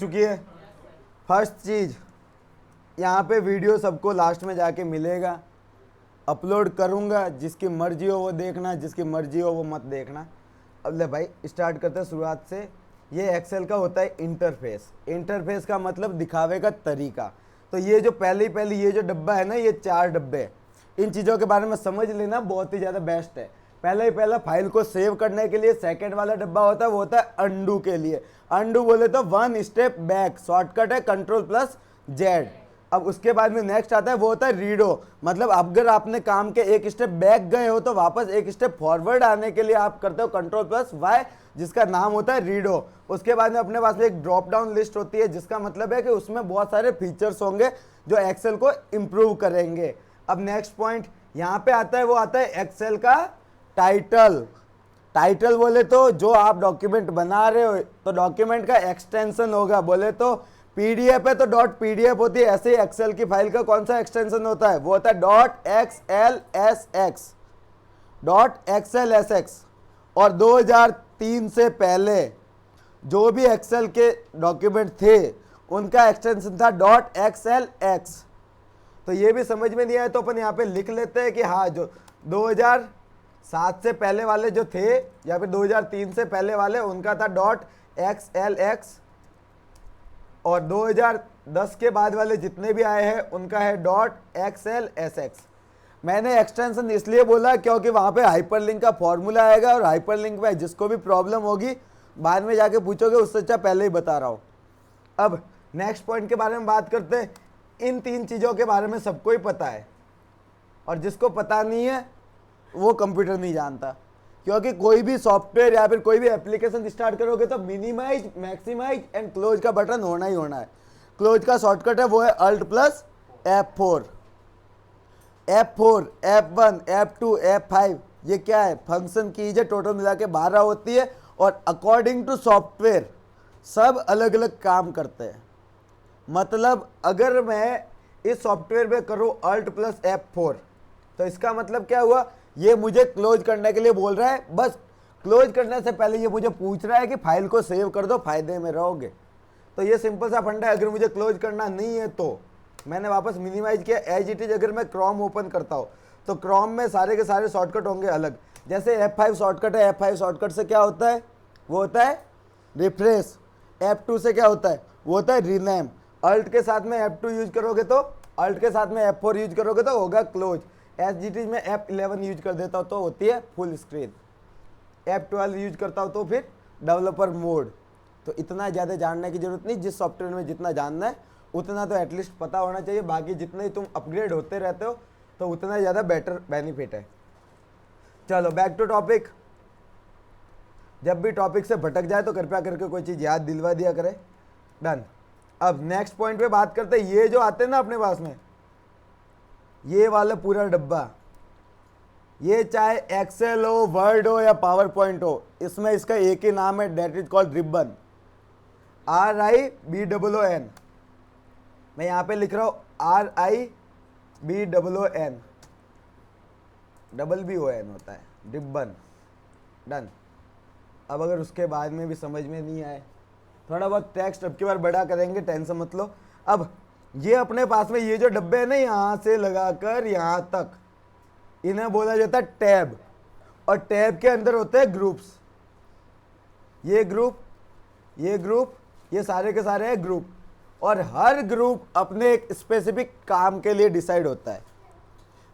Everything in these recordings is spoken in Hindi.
चुकी है। फर्स्ट चीज़, यहाँ पे वीडियो सबको लास्ट में जाके मिलेगा, अपलोड करूँगा, जिसकी मर्जी हो वो देखना, जिसकी मर्जी हो वो मत देखना। अब ले भाई स्टार्ट करते हैं शुरुआत से। ये एक्सेल का होता है इंटरफेस। इंटरफेस का मतलब दिखावे का तरीका। तो ये जो पहली ये जो डब्बा है ना, ये 4 डब्बे, इन चीज़ों के बारे में समझ लेना, बहुत ही ज़्यादा बेस्ट है। पहला फाइल को सेव करने के लिए सेकंड वाला डब्बा होता है, वो होता है अंडू के लिए। अंडू बोले तो 1 स्टेप बैक, शॉर्टकट है Ctrl+Z। अब उसके बाद में नेक्स्ट आता है, वो होता है रीडो, मतलब अगर आपने काम के एक स्टेप बैक गए हो तो वापस एक स्टेप फॉरवर्ड आने के लिए आप करते हो Ctrl+Y, जिसका नाम होता है रीडो। उसके बाद में अपने पास में एक ड्रॉप डाउन लिस्ट होती है, जिसका मतलब है कि उसमें बहुत सारे फीचर्स होंगे जो एक्सेल को इम्प्रूव करेंगे। अब नेक्स्ट पॉइंट यहाँ पे आता है, वो आता है एक्सेल का टाइटल। टाइटल बोले तो जो आप डॉक्यूमेंट बना रहे हो तो डॉक्यूमेंट का एक्सटेंशन होगा। बोले तो पीडीएफ है तो .pdf होती है, ऐसे ही एक्सेल की फाइल का कौन सा एक्सटेंशन होता है, वो होता है .xlsx। और 2003 से पहले जो भी एक्सेल के डॉक्यूमेंट थे उनका एक्सटेंशन था .xlx। तो ये भी समझ में नहीं आया तो अपन यहाँ पे लिख लेते हैं कि हाँ, जो 2007 से पहले वाले जो थे या फिर 2003 से पहले वाले, उनका था .xlx, और 2010 के बाद वाले जितने भी आए हैं उनका है .xlsx। मैंने एक्सटेंशन इसलिए बोला क्योंकि वहाँ पे हाइपरलिंक का फॉर्मूला आएगा, और हाइपरलिंक में जिसको भी प्रॉब्लम होगी बाद में जाके पूछोगे, उससे अच्छा पहले ही बता रहा हूँ। अब नेक्स्ट पॉइंट के बारे में बात करते हैं। इन 3 चीज़ों के बारे में सबको ही पता है, और जिसको पता नहीं है वो कंप्यूटर नहीं जानता। क्योंकि कोई भी सॉफ्टवेयर या फिर कोई भी एप्लीकेशन स्टार्ट करोगे तो मिनिमाइज, मैक्सिमाइज एंड क्लोज का बटन होना ही होना है। क्लोज का शॉर्टकट है वो है Alt+F4। F4, F1, F2, F5 ये क्या है, फंक्शन कीज है, टोटल मिला के 12 होती है, और अकॉर्डिंग टू सॉफ्टवेयर सब अलग अलग काम करते हैं। मतलब अगर मैं इस सॉफ्टवेयर में करूँ Alt+F4 तो इसका मतलब क्या हुआ, ये मुझे क्लोज करने के लिए बोल रहा है। बस क्लोज करने से पहले ये मुझे पूछ रहा है कि फाइल को सेव कर दो, फायदे में रहोगे। तो ये सिंपल सा फंडा है। अगर मुझे क्लोज करना नहीं है तो मैंने वापस मिनिमाइज किया, एज इट इज। अगर मैं क्रोम ओपन करता हूँ तो क्रोम में सारे के सारे शॉर्टकट होंगे अलग। जैसे F5 शॉर्टकट है, F5 शॉर्टकट से क्या होता है, वो होता है रिफ्रेश। F2 से क्या होता है, वो होता है रीनेम। अल्ट के साथ में F2 यूज करोगे तो, अल्ट के साथ में F4 यूज करोगे तो होगा क्लोज। एसजीटी में F11 यूज कर देता हूँ तो होती है फुल स्क्रीन। F12 यूज करता हूँ तो फिर डेवलपर मोड। तो इतना ज़्यादा जानने की जरूरत नहीं, जिस सॉफ्टवेयर में जितना जानना है उतना तो एटलीस्ट पता होना चाहिए। बाकी जितने ही तुम अपग्रेड होते रहते हो तो उतना ज़्यादा बेटर बेनिफिट है। चलो बैक टू टॉपिक। जब भी टॉपिक से भटक जाए तो कृपया करके कोई चीज़ याद दिलवा दिया करे। डन। अब नेक्स्ट पॉइंट पे बात करते हैं। ये जो आते हैं ना अपने पास में, ये वाला पूरा डब्बा, ये चाहे एक्सेल हो, वर्ड हो या पावर पॉइंट हो, इसमें इसका एक ही नाम है, that is called ribbon. RIBOON। मैं यहाँ पे लिख रहा हूँ RIBOON, BBON होता है रिबन। डन। अब अगर उसके बाद में भी समझ में नहीं आए, थोड़ा बहुत टेक्स्ट अब की बार बड़ा करेंगे, टेंशन मत लो। अब ये अपने पास में ये जो डब्बे हैं ना, यहाँ से लगाकर यहाँ तक, इन्हें बोला जाता है टैब। और टैब के अंदर होते हैं ग्रुप्स। ये ग्रुप, ये ग्रुप, ये सारे के सारे हैं ग्रुप। और हर ग्रुप अपने एक स्पेसिफिक काम के लिए डिसाइड होता है।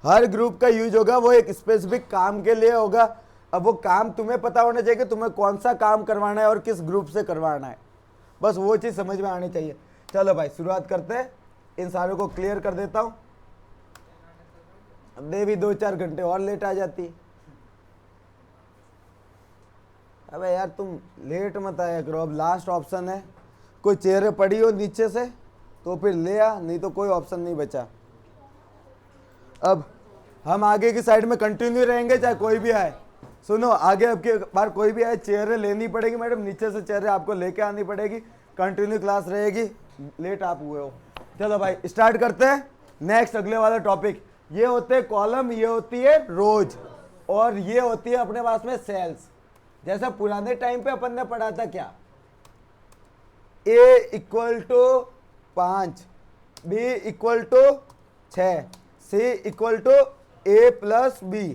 हर ग्रुप का यूज होगा वो एक स्पेसिफिक काम के लिए होगा। अब वो काम तुम्हें पता होना चाहिए कि तुम्हें कौन सा काम करवाना है और किस ग्रुप से करवाना है, बस वो चीज़ समझ में आनी चाहिए। चलो भाई शुरुआत करते हैं। इन सारों को क्लियर कर देता हूँ। अब देवी 2-4 घंटे और लेट आ जाती। अबे यार तुम लेट मत आया करो। अब लास्ट ऑप्शन है, कोई चेहरे पड़ी हो नीचे से तो फिर ले आ, नहीं तो कोई ऑप्शन नहीं बचा। अब हम आगे की साइड में कंटिन्यू रहेंगे चाहे कोई भी आए। सुनो, आगे अब की बार कोई भी आए चेहरे लेनी पड़ेगी मैडम, नीचे से चेहरे आपको लेके आनी पड़ेगी। कंटिन्यू क्लास रहेगी, लेट आप हुए हो। चलो भाई स्टार्ट करते हैं नेक्स्ट अगले वाला टॉपिक। ये होते हैं कॉलम, ये होती है रोज, और ये होती है अपने पास में सेल्स। जैसा पुराने टाइम पे अपन ने पढ़ा था क्या, A equal to 5, B equal to 6, C equal to A plus B.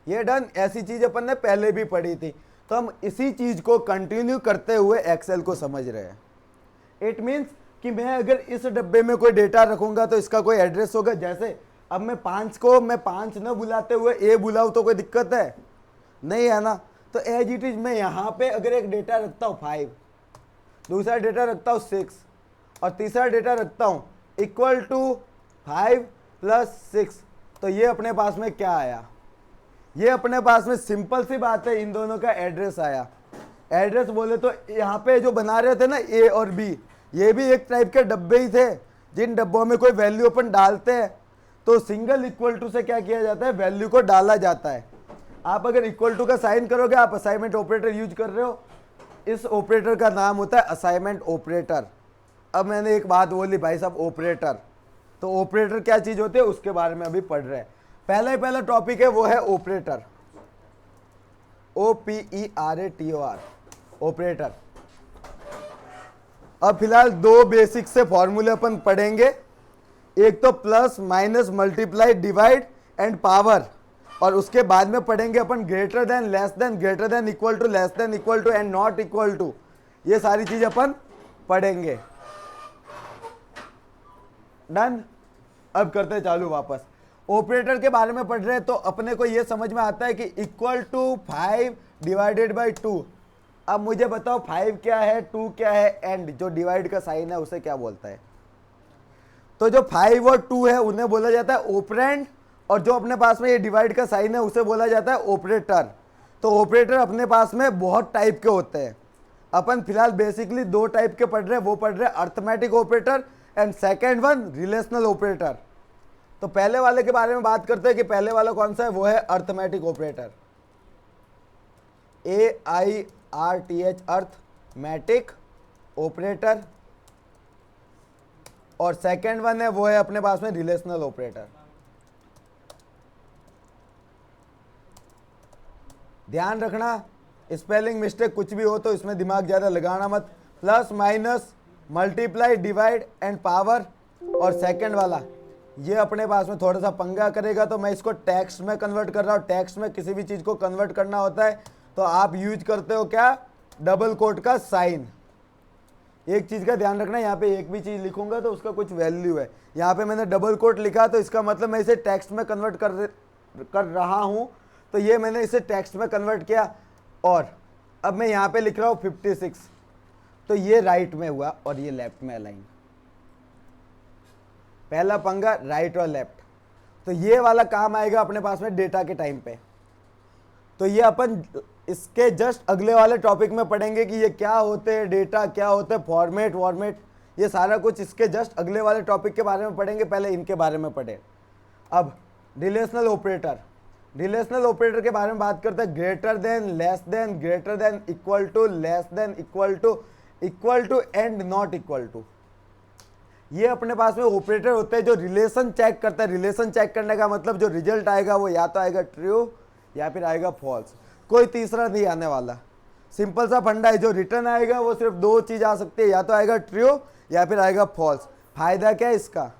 ये डन। ऐसी चीज अपन ने पहले भी पढ़ी थी, तो हम इसी चीज को कंटिन्यू करते हुए एक्सेल को समझ रहे हैं। इट मीन्स कि मैं अगर इस डब्बे में कोई डेटा रखूंगा तो इसका कोई एड्रेस होगा। जैसे अब मैं 5 को मैं 5 न बुलाते हुए ए बुलाऊं तो कोई दिक्कत है? नहीं है ना। तो एज इट इज मैं यहाँ पे अगर एक डेटा रखता हूँ 5, दूसरा डेटा रखता हूँ 6 और तीसरा डेटा रखता हूँ इक्वल टू 5 प्लस 6, तो ये अपने पास में क्या आया? ये अपने पास में सिंपल सी बात है, इन दोनों का एड्रेस आया। एड्रेस बोले तो यहाँ पे जो बना रहे थे ना ए और बी, ये भी एक टाइप के डब्बे ही थे जिन डब्बों में कोई वैल्यू अपन डालते हैं तो सिंगल इक्वल टू से क्या किया जाता है, वैल्यू को डाला जाता है। आप अगर इक्वल टू का साइन करोगे, आप असाइनमेंट ऑपरेटर यूज कर रहे हो, इस ऑपरेटर का नाम होता है असाइनमेंट ऑपरेटर। अब मैंने एक बात बोली भाई साहब ऑपरेटर, तो ऑपरेटर क्या चीज होती है उसके बारे में अभी पढ़ रहे हैं। पहला टॉपिक है वो है ऑपरेटर, OPERATOR, ऑपरेटर। अब फिलहाल दो बेसिक से फॉर्मूले अपन पढ़ेंगे, एक तो plus minus multiply divide and power, और उसके बाद में पढ़ेंगे अपन greater than, less than, greater than equal to, less than equal to and not equal to. ये सारी चीज अपन पढ़ेंगे। डन। अब करते हैं चालू वापस। ऑपरेटर के बारे में पढ़ रहे हैं तो अपने को ये समझ में आता है कि इक्वल टू 5 डिवाइडेड बाई 2। अब मुझे बताओ 5 क्या है, 2 क्या है, एंड जो डिवाइड का साइन है उसे क्या बोलता है? तो जो 5 और 2 है उन्हें बोला जाता है ऑपरेंड, और जो अपने पास में ये डिवाइड का साइन है उसे बोला जाता है ऑपरेटर। तो ऑपरेटर अपने पास में बहुत टाइप के होते हैं। अपन फिलहाल बेसिकली दो टाइप के पढ़ रहे हैं, वो पढ़ रहे हैं arithmetic operator and second one relational operator. तो पहले वाले के बारे में बात करते हैं कि पहले वाला कौन सा है, वो है arithmetic operator, AIRTH, arithmetic operator. और सेकेंड वन है वो है अपने पास में रिलेशनल ऑपरेटर। ध्यान रखना, स्पेलिंग मिस्टेक कुछ भी हो तो इसमें दिमाग ज़्यादा लगाना मत। Plus minus multiply divide and power, और सेकंड वाला ये अपने पास में थोड़ा सा पंगा करेगा, तो मैं इसको टेक्स्ट में कन्वर्ट कर रहा हूँ। टेक्स्ट में किसी भी चीज़ को कन्वर्ट करना होता है तो आप यूज करते हो क्या, डबल कोट का साइन। एक चीज़ का ध्यान रखना, यहाँ पे एक भी चीज़ लिखूंगा तो उसका कुछ वैल्यू है। यहाँ पे मैंने डबल कोट लिखा तो इसका मतलब मैं इसे टेक्स्ट में कन्वर्ट कर रहा हूँ, तो ये मैंने इसे टेक्स्ट में कन्वर्ट किया। और अब मैं यहाँ पे लिख रहा हूँ 56, तो ये राइट में हुआ और ये लेफ्ट में अलाइन। पहला पंगा राइट और लेफ्ट, तो ये वाला काम आएगा अपने पास में डेटा के टाइम पे। तो ये अपन इसके जस्ट अगले वाले टॉपिक में पढ़ेंगे कि ये क्या होते हैं, डेटा क्या होते हैं, फॉर्मेट वॉर्मेट, ये सारा कुछ इसके जस्ट अगले वाले टॉपिक के बारे में पढ़ेंगे। पहले इनके बारे में पढ़े। अब रिलेशनल ऑपरेटर, रिलेशनल ऑपरेटर के बारे में बात करते हैं। Greater than, less than, greater than, equal to, less than, equal to and not equal to. ये अपने पास में ऑपरेटर होते हैं जो रिलेशन चेक करता है। रिलेशन चेक करने का मतलब जो रिजल्ट आएगा वो या तो आएगा ट्रू या फिर आएगा फॉल्स, कोई तीसरा नहीं आने वाला। सिंपल सा फंडा है, जो रिटर्न आएगा वो सिर्फ दो चीज आ सकती है, या तो आएगा ट्रू या फिर आएगा फॉल्स। फायदा क्या है इसका?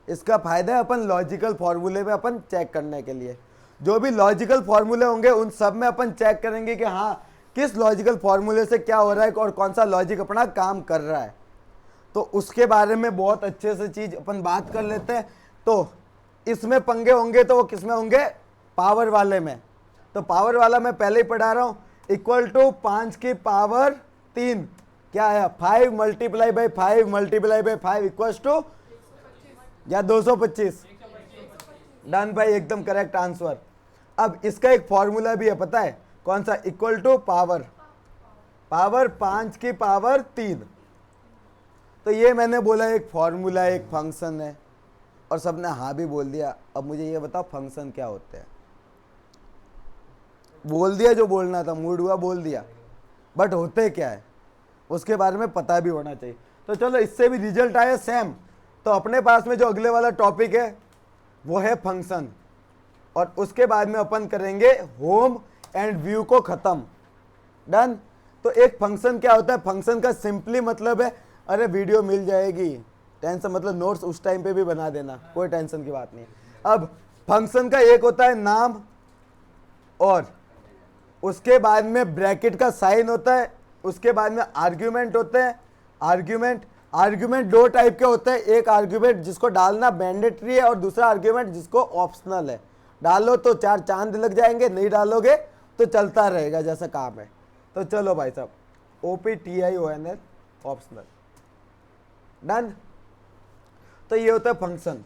इसका फायदा है अपन लॉजिकल फॉर्मूले में अपन चेक करने के लिए, जो भी लॉजिकल फॉर्मूले होंगे उन सब में अपन चेक करेंगे कि हाँ किस लॉजिकल फॉर्मूले से क्या हो रहा है और कौन सा लॉजिक अपना काम कर रहा है। तो उसके बारे में बहुत अच्छे से चीज अपन बात कर लेते हैं। तो इसमें पंगे होंगे तो वो किस में होंगे, पावर वाले में। तो पावर वाला मैं पहले ही पढ़ा रहा हूं, इक्वल टू 5 की पावर 3 क्या आया, 5 multiply by 5 multiply by 5 equal to या 225। डन भाई, एकदम करेक्ट आंसर। अब इसका एक फॉर्मूला भी है, पता है कौन सा, इक्वल टू पावर 5 की पावर 3। तो ये मैंने बोला एक फॉर्मूला, एक फंक्शन है, और सबने हाँ भी बोल दिया। अब मुझे ये बताओ फंक्शन क्या होते हैं? बोल दिया जो बोलना था, मूड हुआ बोल दिया, बट होते क्या है उसके बारे में पता भी होना चाहिए। तो चलो, इससे भी रिजल्ट आया सेम। तो अपने पास में जो अगले वाला टॉपिक है वो है फंक्शन, और उसके बाद में अपन करेंगे होम एंड व्यू को खत्म। डन। तो एक फंक्शन क्या होता है, फंक्शन का सिंपली मतलब है अरे वीडियो मिल जाएगी, टेंशन मतलब नोट्स उस टाइम पे भी बना देना, कोई टेंशन की बात नहीं है। अब फंक्शन का एक होता है नाम और उसके बाद में ब्रैकेट का साइन होता है, उसके बाद में आर्ग्यूमेंट होते हैं। आर्ग्यूमेंट दो टाइप के होते हैं, एक आर्ग्यूमेंट जिसको डालना मैंडेटरी है और दूसरा आर्ग्यूमेंट जिसको ऑप्शनल है। डालो तो चार चांद लग जाएंगे, नहीं डालोगे तो चलता रहेगा जैसा काम है। तो चलो भाई साहब, OPTIONL ऑप्शनल, डन। तो ये होता है फंक्शन।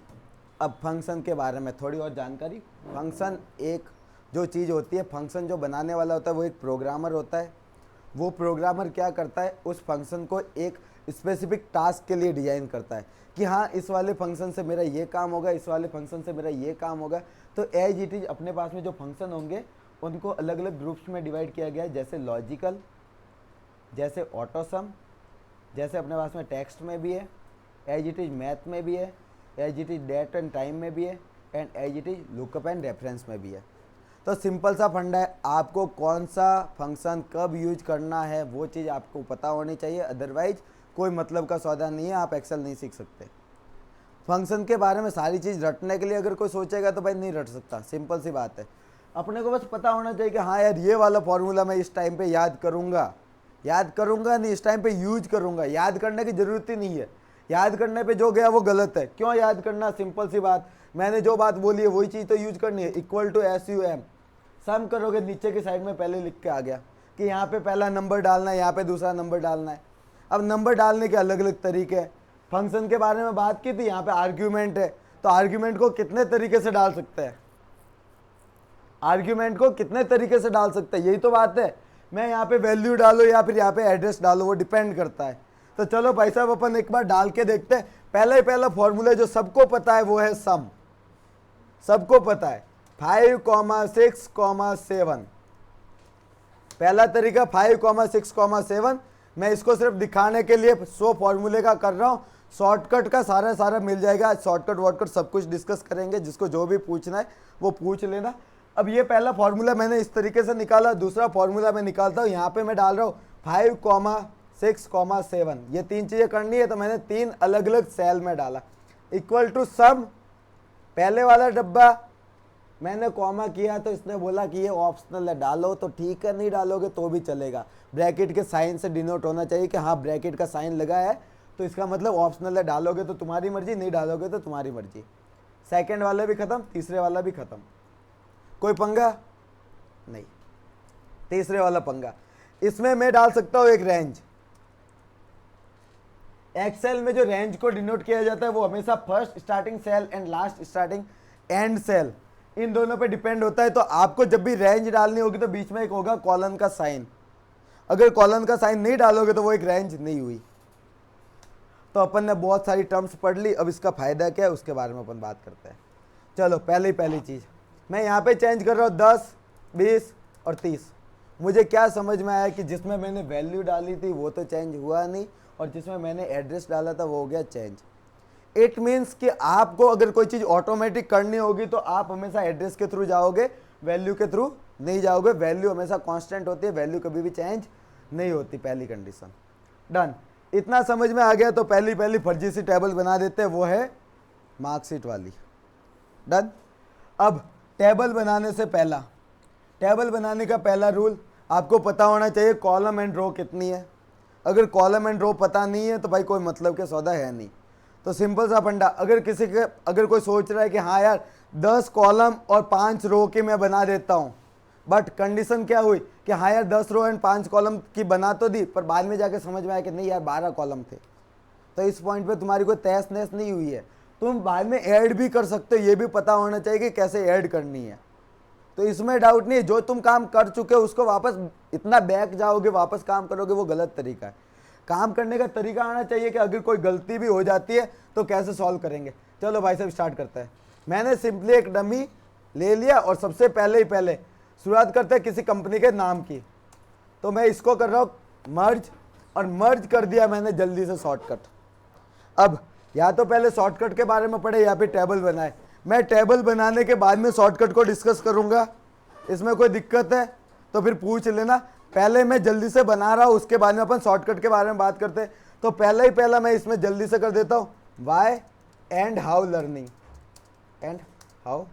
अब फंक्शन के बारे में थोड़ी और जानकारी। फंक्शन एक जो चीज़ होती है, फंक्शन जो बनाने वाला होता है वो एक प्रोग्रामर होता है। वो प्रोग्रामर क्या करता है, उस फंक्शन को एक स्पेसिफिक टास्क के लिए डिजाइन करता है कि हाँ इस वाले फंक्शन से मेरा ये काम होगा, इस वाले फंक्शन से मेरा ये काम होगा। तो एज इट इज अपने पास में जो फंक्शन होंगे उनको अलग अलग ग्रुप्स में डिवाइड किया गया है, जैसे लॉजिकल, जैसे ऑटोसम, जैसे अपने पास में टेक्स्ट में भी है, एज इट इज मैथ में भी है, as it is date and time में भी है, and as it is lookup and reference में भी है। तो सिंपल सा फंडा है, आपको कौन सा फंक्शन कब यूज करना है वो चीज़ आपको पता होनी चाहिए, अदरवाइज कोई मतलब का सौदा नहीं है, आप एक्सेल नहीं सीख सकते। फंक्शन के बारे में सारी चीज़ रटने के लिए अगर कोई सोचेगा तो भाई नहीं रट सकता, सिंपल सी बात है। अपने को बस पता होना चाहिए कि हाँ यार ये वाला फॉर्मूला मैं इस टाइम पे याद करूँगा नहीं, इस टाइम पे यूज करूँगा। याद करने की ज़रूरत ही नहीं है, याद करने पे जो गया वो गलत है। क्यों याद करना, सिंपल सी बात, मैंने जो बात बोली है वही चीज़ तो यूज करनी है। इक्वल टू SUM, सम करोगे नीचे की साइड में पहले लिख के आ गया कि यहाँ पे पहला नंबर डालना है, यहाँ पे दूसरा नंबर डालना है। अब नंबर डालने के अलग अलग तरीके हैं। फंक्शन के बारे में बात की थी, यहाँ पे आर्ग्यूमेंट है, तो आर्ग्यूमेंट को कितने तरीके से डाल सकते हैं, आर्ग्यूमेंट को कितने तरीके से डाल सकते हैं, यही तो बात है। मैं यहाँ पे वैल्यू डालो या फिर यहाँ पे एड्रेस डालो, वो डिपेंड करता है। तो चलो भाई साहब अपन एक बार डाल के देखते हैं। पहला फॉर्मूला जो सबको पता है वो है सम, सबको पता है 5, 6, 7। पहला तरीका 5, 6, 7। मैं इसको सिर्फ दिखाने के लिए 100 फॉर्मूले का कर रहा हूँ, शॉर्टकट का सारा मिल जाएगा। शॉर्टकट वॉर्टकट सब कुछ डिस्कस करेंगे, जिसको जो भी पूछना है वो पूछ लेना। अब ये पहला फॉर्मूला मैंने इस तरीके से निकाला, दूसरा फॉर्मूला मैं निकालता हूँ, यहाँ पे मैं डाल रहा हूँ 5, 6, 7। ये तीन चीज़ें करनी है, तो मैंने तीन अलग अलग सेल में डाला। इक्वल टू सम, पहले वाला डब्बा मैंने कॉमा किया तो इसने बोला कि ये ऑप्शनल है, डालो तो ठीक है, नहीं डालोगे तो भी चलेगा। ब्रैकेट के साइन से डिनोट होना चाहिए कि हाँ ब्रैकेट का साइन लगा है तो इसका मतलब ऑप्शनल है, डालोगे तो तुम्हारी मर्जी, नहीं डालोगे तो तुम्हारी मर्जी। सेकंड वाला भी खत्म, तीसरे वाला भी खत्म, कोई पंगा नहीं। तीसरे वाला पंगा, इसमें मैं डाल सकता हूँ एक रेंज। एक्सेल में जो रेंज को डिनोट किया जाता है वो हमेशा first starting cell and last starting and cell, इन दोनों पे डिपेंड होता है। तो आपको जब भी रेंज डालनी होगी तो बीच में एक होगा कॉलन का साइन। अगर कॉलन का साइन नहीं डालोगे तो वो एक रेंज नहीं हुई। तो अपन ने बहुत सारी टर्म्स पढ़ ली, अब इसका फायदा क्या है उसके बारे में अपन बात करते हैं। चलो पहली चीज़ मैं यहाँ पे चेंज कर रहा हूँ 10, 20 और 30। मुझे क्या समझ में आया कि जिसमें मैंने वैल्यू डाली थी वो तो चेंज हुआ नहीं, और जिसमें मैंने एड्रेस डाला था वो हो गया चेंज। इट मीन्स कि आपको अगर कोई चीज़ ऑटोमेटिक करनी होगी तो आप हमेशा एड्रेस के थ्रू जाओगे, वैल्यू के थ्रू नहीं जाओगे। वैल्यू हमेशा कांस्टेंट होती है, वैल्यू कभी भी चेंज नहीं होती। पहली कंडीशन डन। इतना समझ में आ गया तो पहली फर्जी सी टेबल बना देते हैं, वो है मार्कशीट वाली। डन। अब टेबल बनाने से पहला, टेबल बनाने का पहला रूल आपको पता होना चाहिए कॉलम एंड रो कितनी है। अगर कॉलम एंड रो पता नहीं है तो भाई कोई मतलब के सौदा है नहीं। तो सिंपल सा फंडा, अगर कोई सोच रहा है कि हाँ यार 10 कॉलम और 5 रो की मैं बना देता हूँ, बट कंडीशन क्या हुई कि हाँ यार 10 रो एंड 5 कॉलम की बना तो दी, पर बाद में जाके समझ में आया कि नहीं यार 12 कॉलम थे। तो इस पॉइंट पे तुम्हारी कोई तहस नहस नहीं हुई है, तुम बाद में ऐड भी कर सकते हो। ये भी पता होना चाहिए कि कैसे ऐड करनी है। तो इसमें डाउट नहीं है, जो तुम काम कर चुके हो उसको वापस इतना बैक जाओगे वापस काम करोगे, वो गलत तरीका है। काम करने का तरीका आना चाहिए कि अगर कोई गलती भी हो जाती है तो कैसे सॉल्व करेंगे। चलो भाई साहब स्टार्ट करते हैं। मैंने सिंपली एक डमी ले लिया और सबसे पहले शुरुआत करते हैं किसी कंपनी के नाम की। तो मैं इसको कर रहा हूँ मर्ज, और मर्ज कर दिया मैंने जल्दी से शॉर्टकट। अब या तो पहले शॉर्टकट के बारे में पढ़े या फिर टेबल बनाए। मैं टेबल बनाने के बाद में शॉर्टकट को डिस्कस करूंगा। इसमें कोई दिक्कत है तो फिर पूछ लेना, पहले मैं जल्दी से बना रहा हूं, उसके बाद में अपन शॉर्टकट के बारे में बात करते हैं। तो पहला मैं इसमें जल्दी से कर देता हूं, why and how learning, and how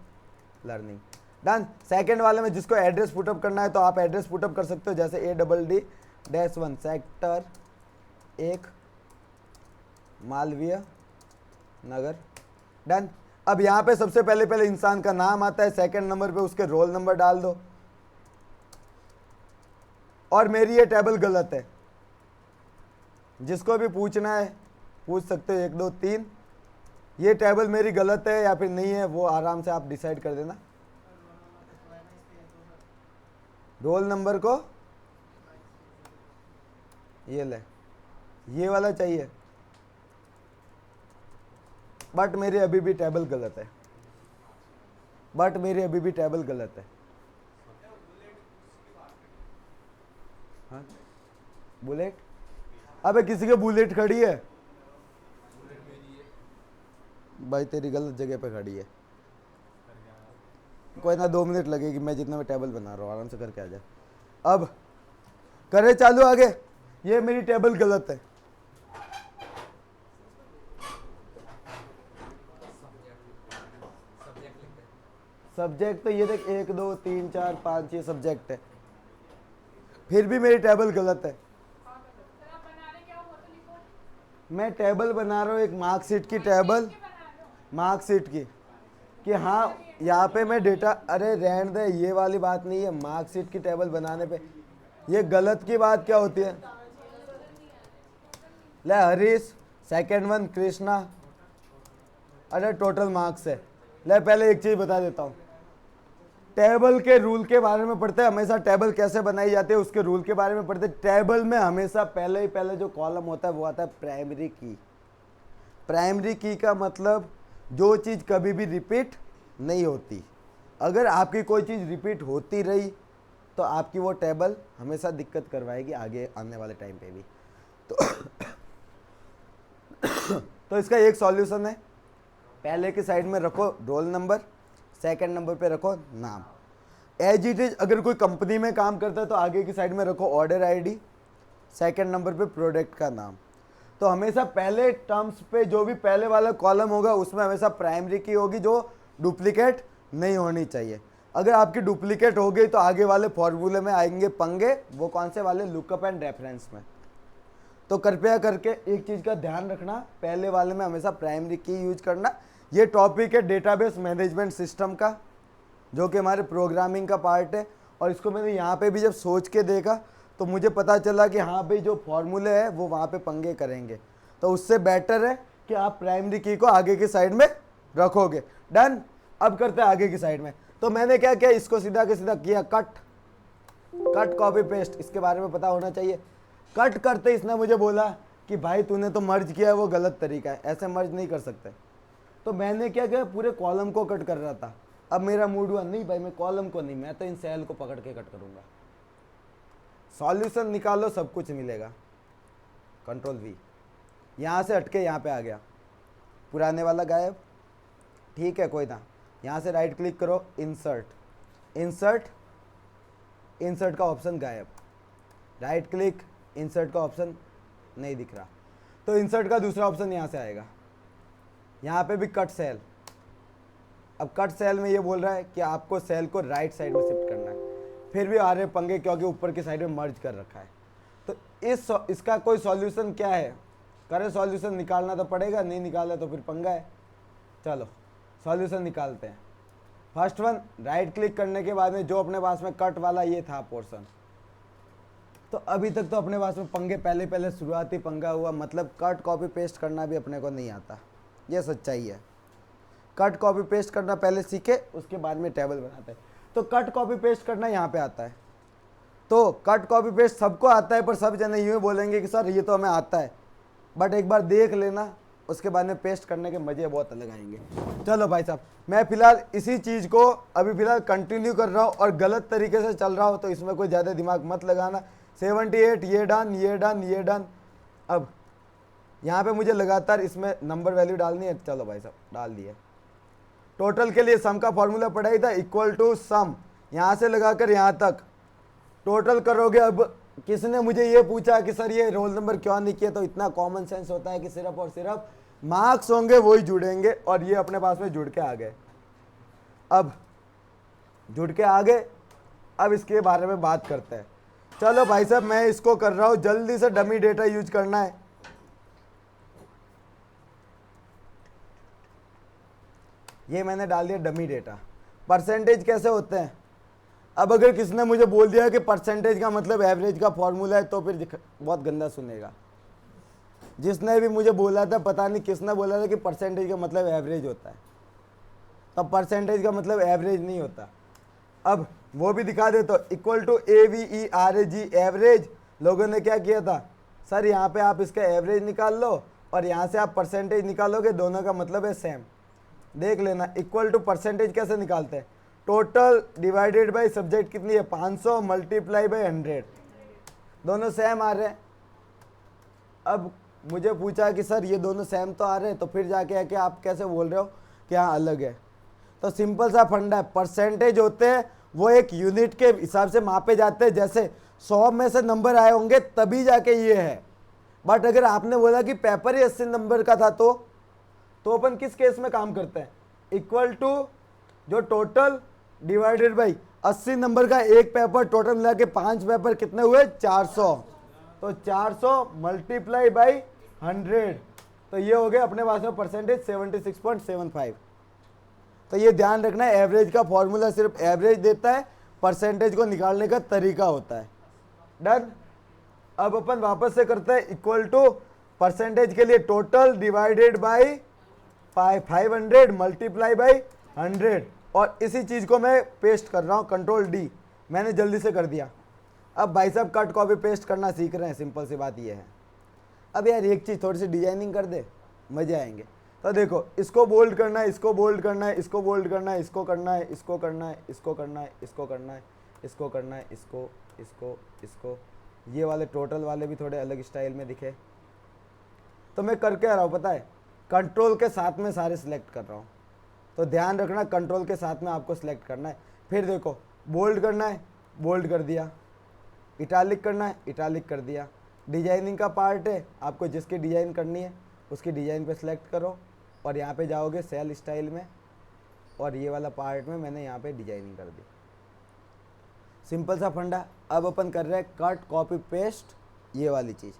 learning, done. Second वाले में जिसको एड्रेस पुटअप करना है तो आप एड्रेस पुटअप कर सकते हो, जैसे ADD-1 sector 1 Malviya Nagar, done. अब यहाँ पे सबसे पहले इंसान का नाम आता है, सेकंड नंबर पे उसके रोल नंबर डाल दो। और मेरी ये टेबल गलत है, जिसको भी पूछना है पूछ सकते हो, 1 2 3। ये टेबल मेरी गलत है या फिर नहीं है, वो आराम से आप डिसाइड कर देना। रोल नंबर को ये ले, ये वाला चाहिए, बट मेरी अभी भी टेबल गलत है, हाँ बुलेट, अबे किसी के बुलेट खड़ी है भाई, तेरी गलत जगह पे खड़ी है। कोई ना, 2 मिनट लगेगी, मैं जितना मैं टेबल बना रहा हूँ, आराम से करके आ जाए। अब करे चालू आगे। ये मेरी टेबल गलत है, सब्जेक्ट तो ये देख 1 2 3 4 5 ये सब्जेक्ट है, फिर भी मेरी टेबल गलत है। मैं टेबल बना रहा हूँ एक मार्कशीट की टेबल, मार्कशीट की, कि हाँ यहाँ पे मैं डेटा, अरे रहने दे, ये वाली बात नहीं है। मार्कशीट की टेबल बनाने पे ये गलत की बात क्या होती है? ले हरीश, सेकंड वन कृष्णा, अरे टोटल मार्क्स है। ले पहले एक चीज बता देता हूँ, टेबल के रूल के बारे में पढ़ते हैं, हमेशा टेबल कैसे बनाई जाती है उसके रूल के बारे में पढ़ते हैं। टेबल में हमेशा पहले जो कॉलम होता है वो आता है प्राइमरी की। प्राइमरी की का मतलब जो चीज़ कभी भी रिपीट नहीं होती। अगर आपकी कोई चीज़ रिपीट होती रही तो आपकी वो टेबल हमेशा दिक्कत करवाएगी आगे आने वाले टाइम पे भी। तो इसका एक सॉल्यूशन है, पहले की साइड में रखो रोल नंबर, सेकंड नंबर पे रखो नाम। एज इट इज अगर कोई कंपनी में काम करता है तो आगे की साइड में रखो ऑर्डर आईडी, सेकंड नंबर पे प्रोडक्ट का नाम। तो हमेशा पहले टर्म्स पे जो भी पहले वाला कॉलम होगा उसमें हमेशा प्राइमरी की होगी, जो डुप्लीकेट नहीं होनी चाहिए। अगर आपकी डुप्लीकेट हो गई तो आगे वाले फॉर्मूले में आएंगे पंगे, वो कौन से वाले? लुकअप एंड रेफरेंस में। तो कृपया करके एक चीज़ का ध्यान रखना, पहले वाले में हमेशा प्राइमरी की यूज करना। ये टॉपिक है डेटाबेस मैनेजमेंट सिस्टम का, जो कि हमारे प्रोग्रामिंग का पार्ट है। और इसको मैंने यहाँ पे भी जब सोच के देखा तो मुझे पता चला कि हाँ भाई जो फॉर्मूले है वो वहाँ पे पंगे करेंगे, तो उससे बेटर है कि आप प्राइमरी की को आगे की साइड में रखोगे। डन। अब करते हैं आगे की साइड में। तो मैंने क्या किया, इसको सीधा के सीधा किया कट कॉपी पेस्ट, इसके बारे में पता होना चाहिए। कट करते इसने मुझे बोला कि भाई तूने तो मर्ज किया है, वो गलत तरीका है, ऐसे मर्ज नहीं कर सकते। तो मैंने क्या किया, पूरे कॉलम को कट कर रहा था। अब मेरा मूड हुआ नहीं भाई मैं कॉलम को नहीं, मैं तो इन सेल को पकड़ के कट करूंगा। सॉल्यूशन निकालो, सब कुछ मिलेगा। कंट्रोल V, यहाँ से हटके यहाँ पे आ गया, पुराने वाला गायब, ठीक है कोई ना। यहाँ से राइट क्लिक करो, इंसर्ट का ऑप्शन गायब, राइट क्लिक, इंसर्ट का ऑप्शन नहीं दिख रहा। तो इंसर्ट का दूसरा ऑप्शन यहाँ से आएगा, यहाँ पे भी कट सेल। अब कट सेल में ये बोल रहा है कि आपको सेल को राइट साइड में शिफ्ट करना है, फिर भी आ रहे पंगे क्योंकि ऊपर की साइड में मर्ज कर रखा है। तो इसका कोई सॉल्यूशन क्या है? करे सॉल्यूशन निकालना तो पड़ेगा, नहीं निकाला तो फिर पंगा है। चलो सॉल्यूशन निकालते हैं। फर्स्ट वन, राइट क्लिक करने के बाद में जो अपने पास में कट वाला ये था पोर्शन, तो अभी तक तो अपने पास में पंगे पहले शुरुआती पंगा हुआ, मतलब कट कॉपी पेस्ट करना भी अपने को नहीं आता, ये सच्चाई है। कट कॉपी पेस्ट करना पहले सीखे, उसके बाद में टेबल बनाते हैं। तो कट कॉपी पेस्ट करना यहाँ पे आता है। तो कट कॉपी पेस्ट सबको आता है, पर सब जने यूँ बोलेंगे कि सर ये तो हमें आता है, बट एक बार देख लेना, उसके बाद में पेस्ट करने के मज़े बहुत अलग आएंगे। चलो भाई साहब, मैं फिलहाल इसी चीज़ को अभी फिलहाल कंटिन्यू कर रहा हूँ और गलत तरीके से चल रहा हूँ, तो इसमें कोई ज़्यादा दिमाग मत लगाना। 78 ये डन। अब यहाँ पे मुझे लगातार इसमें नंबर वैल्यू डालनी है। चलो भाई साहब डाल दिए। टोटल के लिए सम का फॉर्मूला पढ़ा ही था, इक्वल टू सम, यहाँ से लगाकर यहाँ तक टोटल करोगे। अब किसने मुझे ये पूछा कि सर ये रोल नंबर क्यों नहीं किया, तो इतना कॉमन सेंस होता है कि सिर्फ और सिर्फ मार्क्स होंगे वही जुड़ेंगे, और ये अपने पास में जुड़ के आ गए। अब जुड़ के आ गए, अब इसके बारे में बात करते हैं। चलो भाई साहब मैं इसको कर रहा हूं, जल्दी से डमी डेटा यूज करना है। ये मैंने डाल दिया डमी डेटा। परसेंटेज कैसे होते हैं? अब अगर किसने मुझे बोल दिया कि परसेंटेज का मतलब एवरेज का फॉर्मूला है, तो फिर बहुत गंदा सुनेगा। जिसने भी मुझे बोला था, पता नहीं किसने बोला था कि परसेंटेज का मतलब एवरेज होता है, तब परसेंटेज का मतलब एवरेज नहीं होता। अब वो भी दिखा दे, तो इक्वल टू AVERAG एवरेज। लोगों ने क्या किया था, सर यहाँ पे आप इसका एवरेज निकाल लो और यहाँ से आप परसेंटेज निकालोगे, दोनों का मतलब है सेम। देख लेना इक्वल टू परसेंटेज कैसे निकालते हैं, टोटल डिवाइडेड बाय सब्जेक्ट कितनी है 500 मल्टीप्लाई बाय 100, दोनों सेम आ रहे हैं। अब मुझे पूछा कि सर ये दोनों सेम तो आ रहे हैं, तो फिर जाके है कि आप कैसे बोल रहे हो कि हाँ अलग है। तो सिंपल सा फंडा है, परसेंटेज होते हैं वो एक यूनिट के हिसाब से मापे जाते हैं। जैसे 100 में से नंबर आए होंगे तभी जाके ये है। बट अगर आपने बोला कि पेपर ही 80 नंबर का था, तो अपन किस केस में काम करते हैं, इक्वल टू जो टोटल डिवाइडेड बाई 80 नंबर का एक पेपर, टोटल मिला के 5 पेपर कितने हुए 400, तो 400 मल्टीप्लाई बाई 100, तो ये हो गया अपने पास में परसेंटेज 76.75। तो ये ध्यान रखना है, एवरेज का फॉर्मूला सिर्फ एवरेज देता है, परसेंटेज को निकालने का तरीका होता है। डन। अब अपन वापस से करते हैं, इक्वल टू परसेंटेज के लिए total divided by 500 multiply by 100, और इसी चीज को मैं पेस्ट कर रहा हूं, कंट्रोल D मैंने जल्दी से कर दिया। अब भाई साहब कट कॉपी पेस्ट करना सीख रहे हैं, सिंपल सी बात ये है। अब यार एक चीज थोड़ी सी डिजाइनिंग कर दे, मजे आएंगे। तो देखो इसको बोल्ड करना है, इसको बोल्ड करना है, इसको बोल्ड करना है, इसको करना है, इसको करना है, इसको करना है, इसको करना है, इसको करना है, इसको इसको इसको, ये वाले टोटल वाले भी थोड़े अलग स्टाइल में दिखे। तो मैं करके आ रहा हूँ पता है, कंट्रोल के साथ में सारे सिलेक्ट कर रहा हूँ। तो ध्यान रखना कंट्रोल के साथ में आपको सिलेक्ट करना है। फिर देखो बोल्ड करना है, बोल्ड कर दिया, इटालिक करना है, इटालिक कर दिया। डिजाइनिंग का पार्ट है, आपको जिसकी डिजाइन करनी है उसकी डिजाइन पे सिलेक्ट करो, और यहाँ पे जाओगे सेल स्टाइल में, और ये वाला पार्ट में मैंने यहाँ पे डिजाइनिंग कर दी। सिंपल सा फंडा। अब अपन कर रहे हैं कट कॉपी पेस्ट, ये वाली चीज़।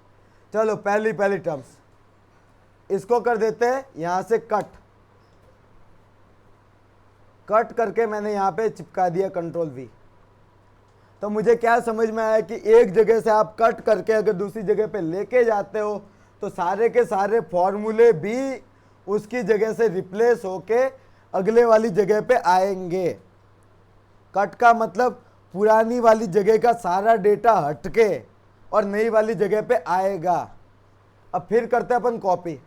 चलो पहली टर्म्स इसको कर देते हैं, यहाँ से कट करके मैंने यहाँ पे चिपका दिया कंट्रोल V। तो मुझे क्या समझ में आया कि एक जगह से आप कट करके अगर दूसरी जगह पे लेके जाते हो, तो सारे के सारे फॉर्मूले भी उसकी जगह से रिप्लेस होके अगले वाली जगह पे आएंगे। कट का मतलब पुरानी वाली जगह का सारा डेटा हटके और नई वाली जगह पे आएगा। अब फिर करते हैं अपन कॉपी,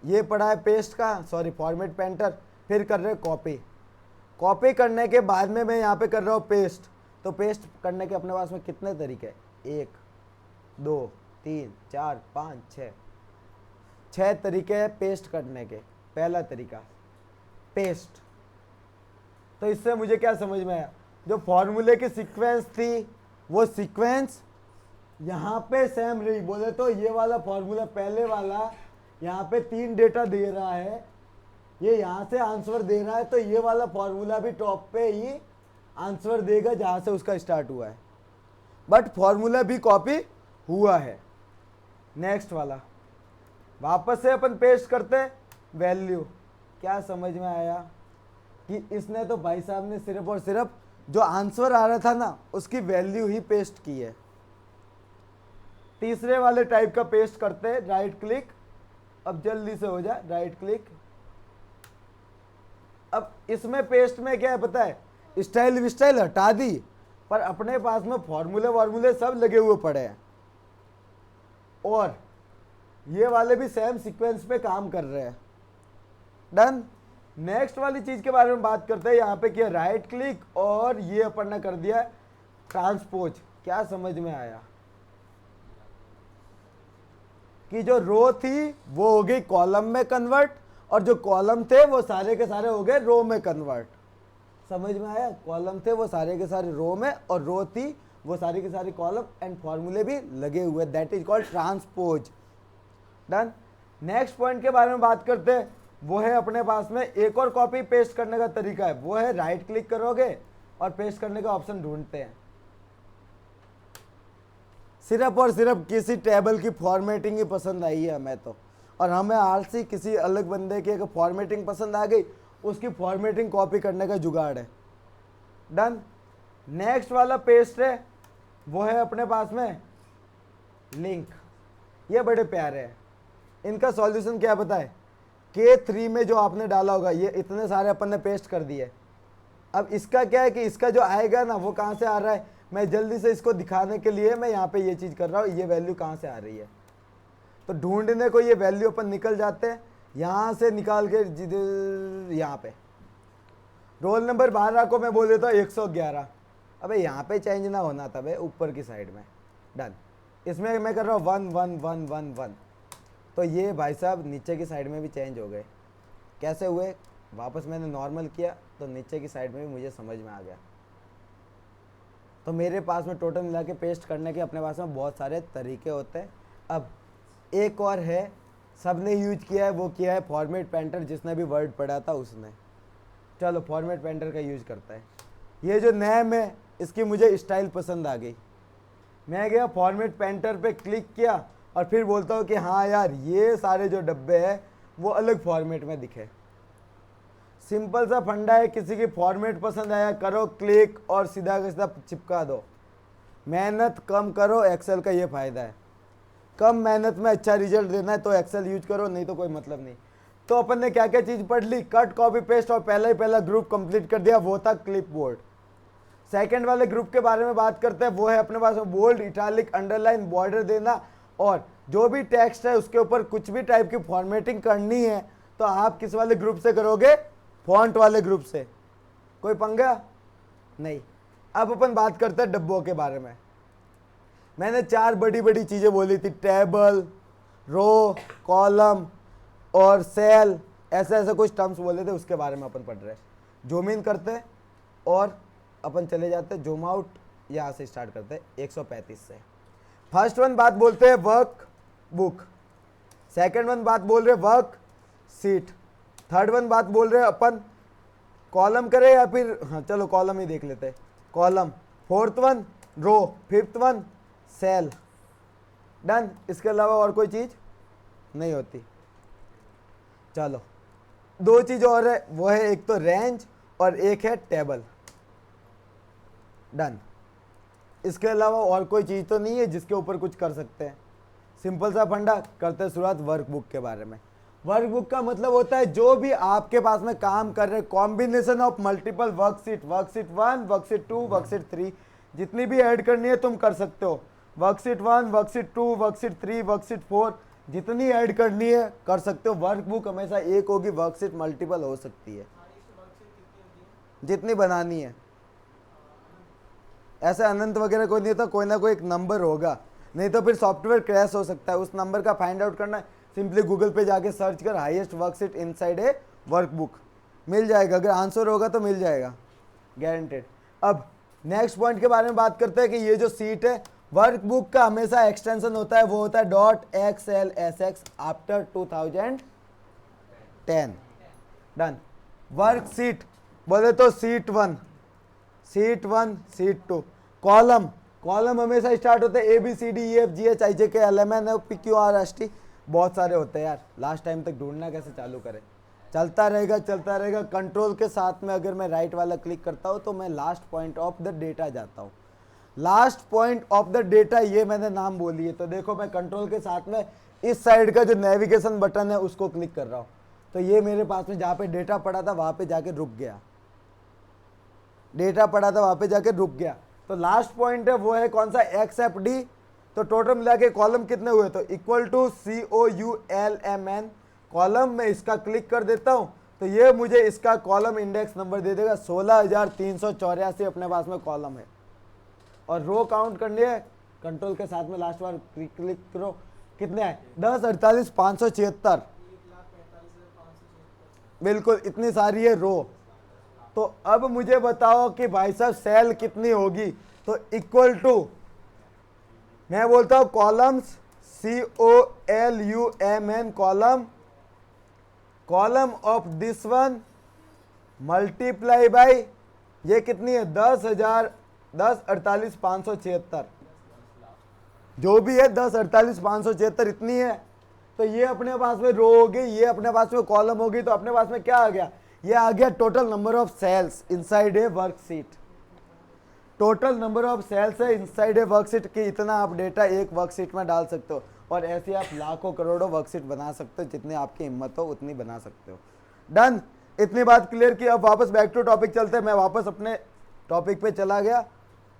ये पड़ा है पेस्ट का, सॉरी फॉर्मेट पेंटर। फिर कर रहे हैं कॉपी करने के बाद में मैं यहाँ पे कर रहा हूँ पेस्ट। तो पेस्ट करने के अपने पास में कितने तरीके हैं, 1 2 3 4 5 6 तरीके हैं पेस्ट करने के। पहला तरीका पेस्ट। तो इससे मुझे क्या समझ में आया, जो फॉर्मूले की सीक्वेंस थी वो सीक्वेंस यहाँ पे सेम रही। बोले तो ये वाला फॉर्मूला पहले वाला यहाँ पे 3 डेटा दे रहा है, ये यहाँ से आंसर दे रहा है, तो ये वाला फॉर्मूला भी टॉप पे ही आंसर देगा जहाँ से उसका स्टार्ट हुआ है, बट फॉर्मूला भी कॉपी हुआ है। नेक्स्ट वाला वापस से अपन पेस्ट करते वैल्यू। क्या समझ में आया कि इसने तो भाई साहब ने सिर्फ और सिर्फ जो आंसर आ रहा था ना उसकी वैल्यू ही पेस्ट की है। तीसरे वाले टाइप का पेस्ट करते हैं, राइट क्लिक, अब जल्दी से हो जाए, राइट क्लिक। अब इसमें पेस्ट में क्या है पता है, स्टाइल हटा दी, पर अपने पास में फॉर्मूले सब लगे हुए पड़े हैं, और ये वाले भी सेम सीक्वेंस पे काम कर रहे हैं। डन। नेक्स्ट वाली चीज के बारे में बात करते हैं। यहाँ पे किया राइट क्लिक और ये अपन ने कर दिया ट्रांसपोज। क्या समझ में आया कि जो रो थी वो हो गई कॉलम में कन्वर्ट, और जो कॉलम थे वो सारे के सारे हो गए रो में कन्वर्ट। समझ में आया? कॉलम थे वो सारे के सारे रो में, और रो थी वो सारी की सारी कॉलम, एंड फॉर्मूले भी लगे हुए, that is called transpose. Done. Next point के बारे में बात करते हैं, वो है अपने पास में एक और कॉपी पेस्ट करने का तरीका है, वो है राइट क्लिक करोगे और पेस्ट करने का ऑप्शन ढूंढते हैं। सिर्फ और सिर्फ किसी टेबल की फॉर्मेटिंग ही पसंद आई है हमें तो, और हमें आलसी किसी अलग बंदे की अगर फॉर्मेटिंग पसंद आ गई, उसकी फॉर्मेटिंग कॉपी करने का जुगाड़ है। डन। नेक्स्ट वाला पेस्ट है, वो है अपने पास में लिंक। ये बड़े प्यारे हैं। इनका सॉल्यूशन क्या बताए? K3 में जो आपने डाला होगा, ये इतने सारे अपन ने पेस्ट कर दिए। अब इसका क्या है कि इसका जो आएगा ना वो कहाँ से आ रहा है, मैं जल्दी से इसको दिखाने के लिए मैं यहाँ पे ये चीज़ कर रहा हूँ, ये वैल्यू कहाँ से आ रही है। तो ढूंढने को ये वैल्यू अपन निकल जाते हैं, यहाँ से निकाल के यहाँ पे रोल नंबर 12 को मैं बोल देता हूँ 111। अबे यहाँ पे चेंज ना होना था भाई, ऊपर की साइड में। डन। इसमें मैं कर रहा हूँ 1 1 1 1 1, तो ये भाई साहब नीचे की साइड में भी चेंज हो गए। कैसे हुए? वापस मैंने नॉर्मल किया तो नीचे की साइड में भी मुझे समझ में आ गया। तो मेरे पास में टोटल मिला के पेस्ट करने के अपने पास में बहुत सारे तरीके होते हैं। अब एक और है, सबने यूज किया है, वो किया है फॉर्मेट पेंटर, जिसने भी वर्ड पढ़ा था उसने। चलो फॉर्मेट पेंटर का यूज करता है। ये जो नेम है इसकी मुझे स्टाइल पसंद आ गई, मैं गया फॉर्मेट पेंटर पे क्लिक किया और फिर बोलता हूँ कि हाँ यार ये सारे जो डब्बे हैं वो अलग फॉर्मेट में दिखे। सिंपल सा फंडा है, किसी की फॉर्मेट पसंद आया करो क्लिक और सीधा का सीधा चिपका दो। मेहनत कम करो, एक्सेल का ये फ़ायदा है। कम मेहनत में अच्छा रिजल्ट देना है तो एक्सेल यूज करो, नहीं तो कोई मतलब नहीं। तो अपन ने क्या क्या चीज़ पढ़ ली? कट, कॉपी, पेस्ट, और पहला ग्रुप कंप्लीट कर दिया, वो था क्लिपबोर्ड। सेकंड वाले ग्रुप के बारे में बात करते हैं, वो है अपने पास में बोल्ड, इटालिक, अंडरलाइन, बॉर्डर देना, और जो भी टेक्स्ट है उसके ऊपर कुछ भी टाइप की फॉर्मेटिंग करनी है तो आप किस वाले ग्रुप से करोगे? फॉन्ट वाले ग्रुप से। कोई पंगा नहीं। अब अपन बात करते हैं डब्बों के बारे में। मैंने 4 बड़ी बड़ी चीज़ें बोली थी, टेबल, रो, कॉलम और सेल, ऐसे ऐसे कुछ टर्म्स बोले थे, उसके बारे में अपन पढ़ रहे हैं। जूम इन करते हैं और अपन चले जाते हैं जूम आउट, यहाँ से स्टार्ट करते हैं 135 से। फर्स्ट वन बात बोलते हैं वर्क बुक, सेकंड वन बात बोल रहे वर्क सीट, थर्ड वन बात बोल रहे अपन कॉलम करें या फिर, हाँ चलो कॉलम ही देख लेते हैं, column. Fourth one row, fifth one cell. Done. इसके अलावा और कोई चीज़ नहीं होती। चलो 2 चीज़ और है, वो है एक तो रेंज और एक है टेबल। डन। इसके अलावा और कोई चीज़ तो नहीं है जिसके ऊपर कुछ कर सकते हैं। सिंपल सा फंडा करते हैं शुरुआत वर्कबुक के बारे में। वर्कबुक का मतलब होता है जो भी आपके पास में काम कर रहे, combination of multiple worksheet, worksheet 1, worksheet 2, worksheet 3, जितनी भी ऐड करनी है तुम कर सकते हो। वर्कशीट 1, वर्कशीट 2, वर्कशीट 3, वर्कशीट 4, जितनी ऐड करनी है कर सकते हो। वर्कबुक हमेशा एक होगी, वर्कशीट मल्टीपल हो सकती है, जितनी बनानी है। ऐसे अनंत वगैरह कोई नहीं होता, कोई ना कोई एक नंबर होगा, नहीं तो फिर सॉफ्टवेयर क्रैश हो सकता है। उस नंबर का फाइंड आउट करना है, सिंपली गूगल पे जाके सर्च कर highest worksheet inside a workbook, मिल जाएगा। अगर आंसर होगा तो मिल जाएगा, गारंटेड। अब नेक्स्ट पॉइंट के बारे में बात करते हैं कि ये जो सीट है वर्कबुक का हमेशा एक्सटेंशन होता है, वो होता है .xlsx आफ्टर 2010। डन। वर्कशीट बोले तो seat 1, seat 1, seat 2। Column, column हमेशा स्टार्ट होते हैं ABCDEFGHIJKLMNOPQRST, बहुत सारे होते हैं यार, लास्ट टाइम तक ढूंढना कैसे चालू करें, चलता रहेगा चलता रहेगा। कंट्रोल के साथ में अगर मैं राइट वाला क्लिक करता हूँ तो मैं last point of the data जाता हूँ। Last point of the data, ये मैंने नाम बोली है। तो देखो मैं कंट्रोल के साथ में इस साइड का जो नेविगेशन बटन है उसको क्लिक कर रहा हूँ, तो ये मेरे पास में जहाँ पे डेटा पड़ा था वहाँ पे जाके रुक गया, डेटा पड़ा था वहाँ पे जाके रुक गया। तो लास्ट पॉइंट है वो है कौन सा? XFD। तो टोटल मिला के कॉलम कितने हुए? तो इक्वल टू COULMN कॉलम। मैं इसका क्लिक कर देता हूँ तो ये मुझे इसका कॉलम इंडेक्स नंबर दे देगा। 16,384 अपने पास में कॉलम है। और रो काउंट करनी है, कंट्रोल के साथ में लास्ट बार क्लिक करो, कितने आए? 10,48,576। बिल्कुल इतनी सारी है रो। तो अब मुझे बताओ कि भाई साहब सेल कितनी होगी। तो इक्वल टू, मैं बोलता हूं columns, COLUMN column, column of this one multiply by, ये कितनी है 10,000, 10,48,576, जो भी है 10,48,576 इतनी है। तो ये अपने पास में रो होगी, ये अपने पास में कॉलम होगी, तो अपने पास में क्या आ गया, ये आ गया total number of cells inside a worksheet. Total number of cells है इनसाइड ए वर्कशीट की, इतना आप डेटा एक वर्कशीट में डाल सकते हो, और ऐसे आप लाखों करोड़ों वर्कशीट बना सकते हो, जितनी आपकी हिम्मत हो उतनी बना सकते हो। डन, इतनी बात क्लियर की। अब वापस बैक टू टॉपिक चलते हैं। मैं वापस अपने टॉपिक पे चला गया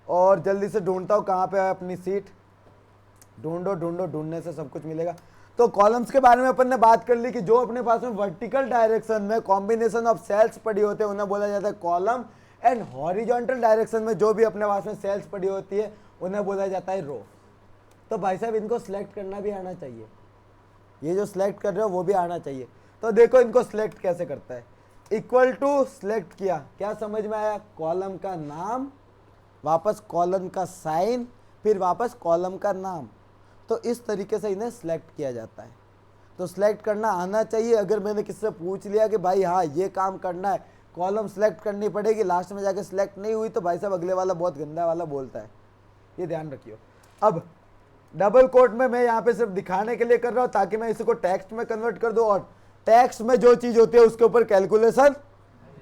और जल्दी से ढूंढता हूँ कहाँ पे है अपनी सीट। ढूंढो ढूंढो, ढूंढने से सब कुछ मिलेगा। तो कॉलम्स के बारे में अपन ने बात कर ली कि जो अपने पास में वर्टिकल डायरेक्शन में कॉम्बिनेशन ऑफ सेल्स पड़ी होते हैं उन्हें बोला जाता है कॉलम, एंड हॉरिजॉन्टल डायरेक्शन में जो भी अपने पास में सेल्स पड़ी होती है उन्हें बोला जाता है रो। तो भाई साहब इनको सिलेक्ट करना भी आना चाहिए, ये जो सिलेक्ट कर रहे हो वो भी आना चाहिए। तो देखो इनको सिलेक्ट कैसे करता है। इक्वल टू सिलेक्ट किया, क्या समझ में आया, कॉलम का नाम, वापस कॉलम का साइन, फिर वापस कॉलम का नाम। तो इस तरीके से इन्हें सिलेक्ट किया जाता है। तो सिलेक्ट करना आना चाहिए। अगर मैंने किससे पूछ लिया कि भाई हाँ ये काम करना है, कॉलम सिलेक्ट करनी पड़ेगी, लास्ट में जाके सिलेक्ट नहीं हुई तो भाई साहब अगले वाला बहुत गंदा वाला बोलता है, ये ध्यान रखियो। अब डबल कोट में मैं यहाँ पे सिर्फ दिखाने के लिए कर रहा हूँ ताकि मैं इसी को टेक्स्ट में कन्वर्ट कर दूँ, और टेक्स्ट में जो चीज़ होती है उसके ऊपर कैलकुलेशन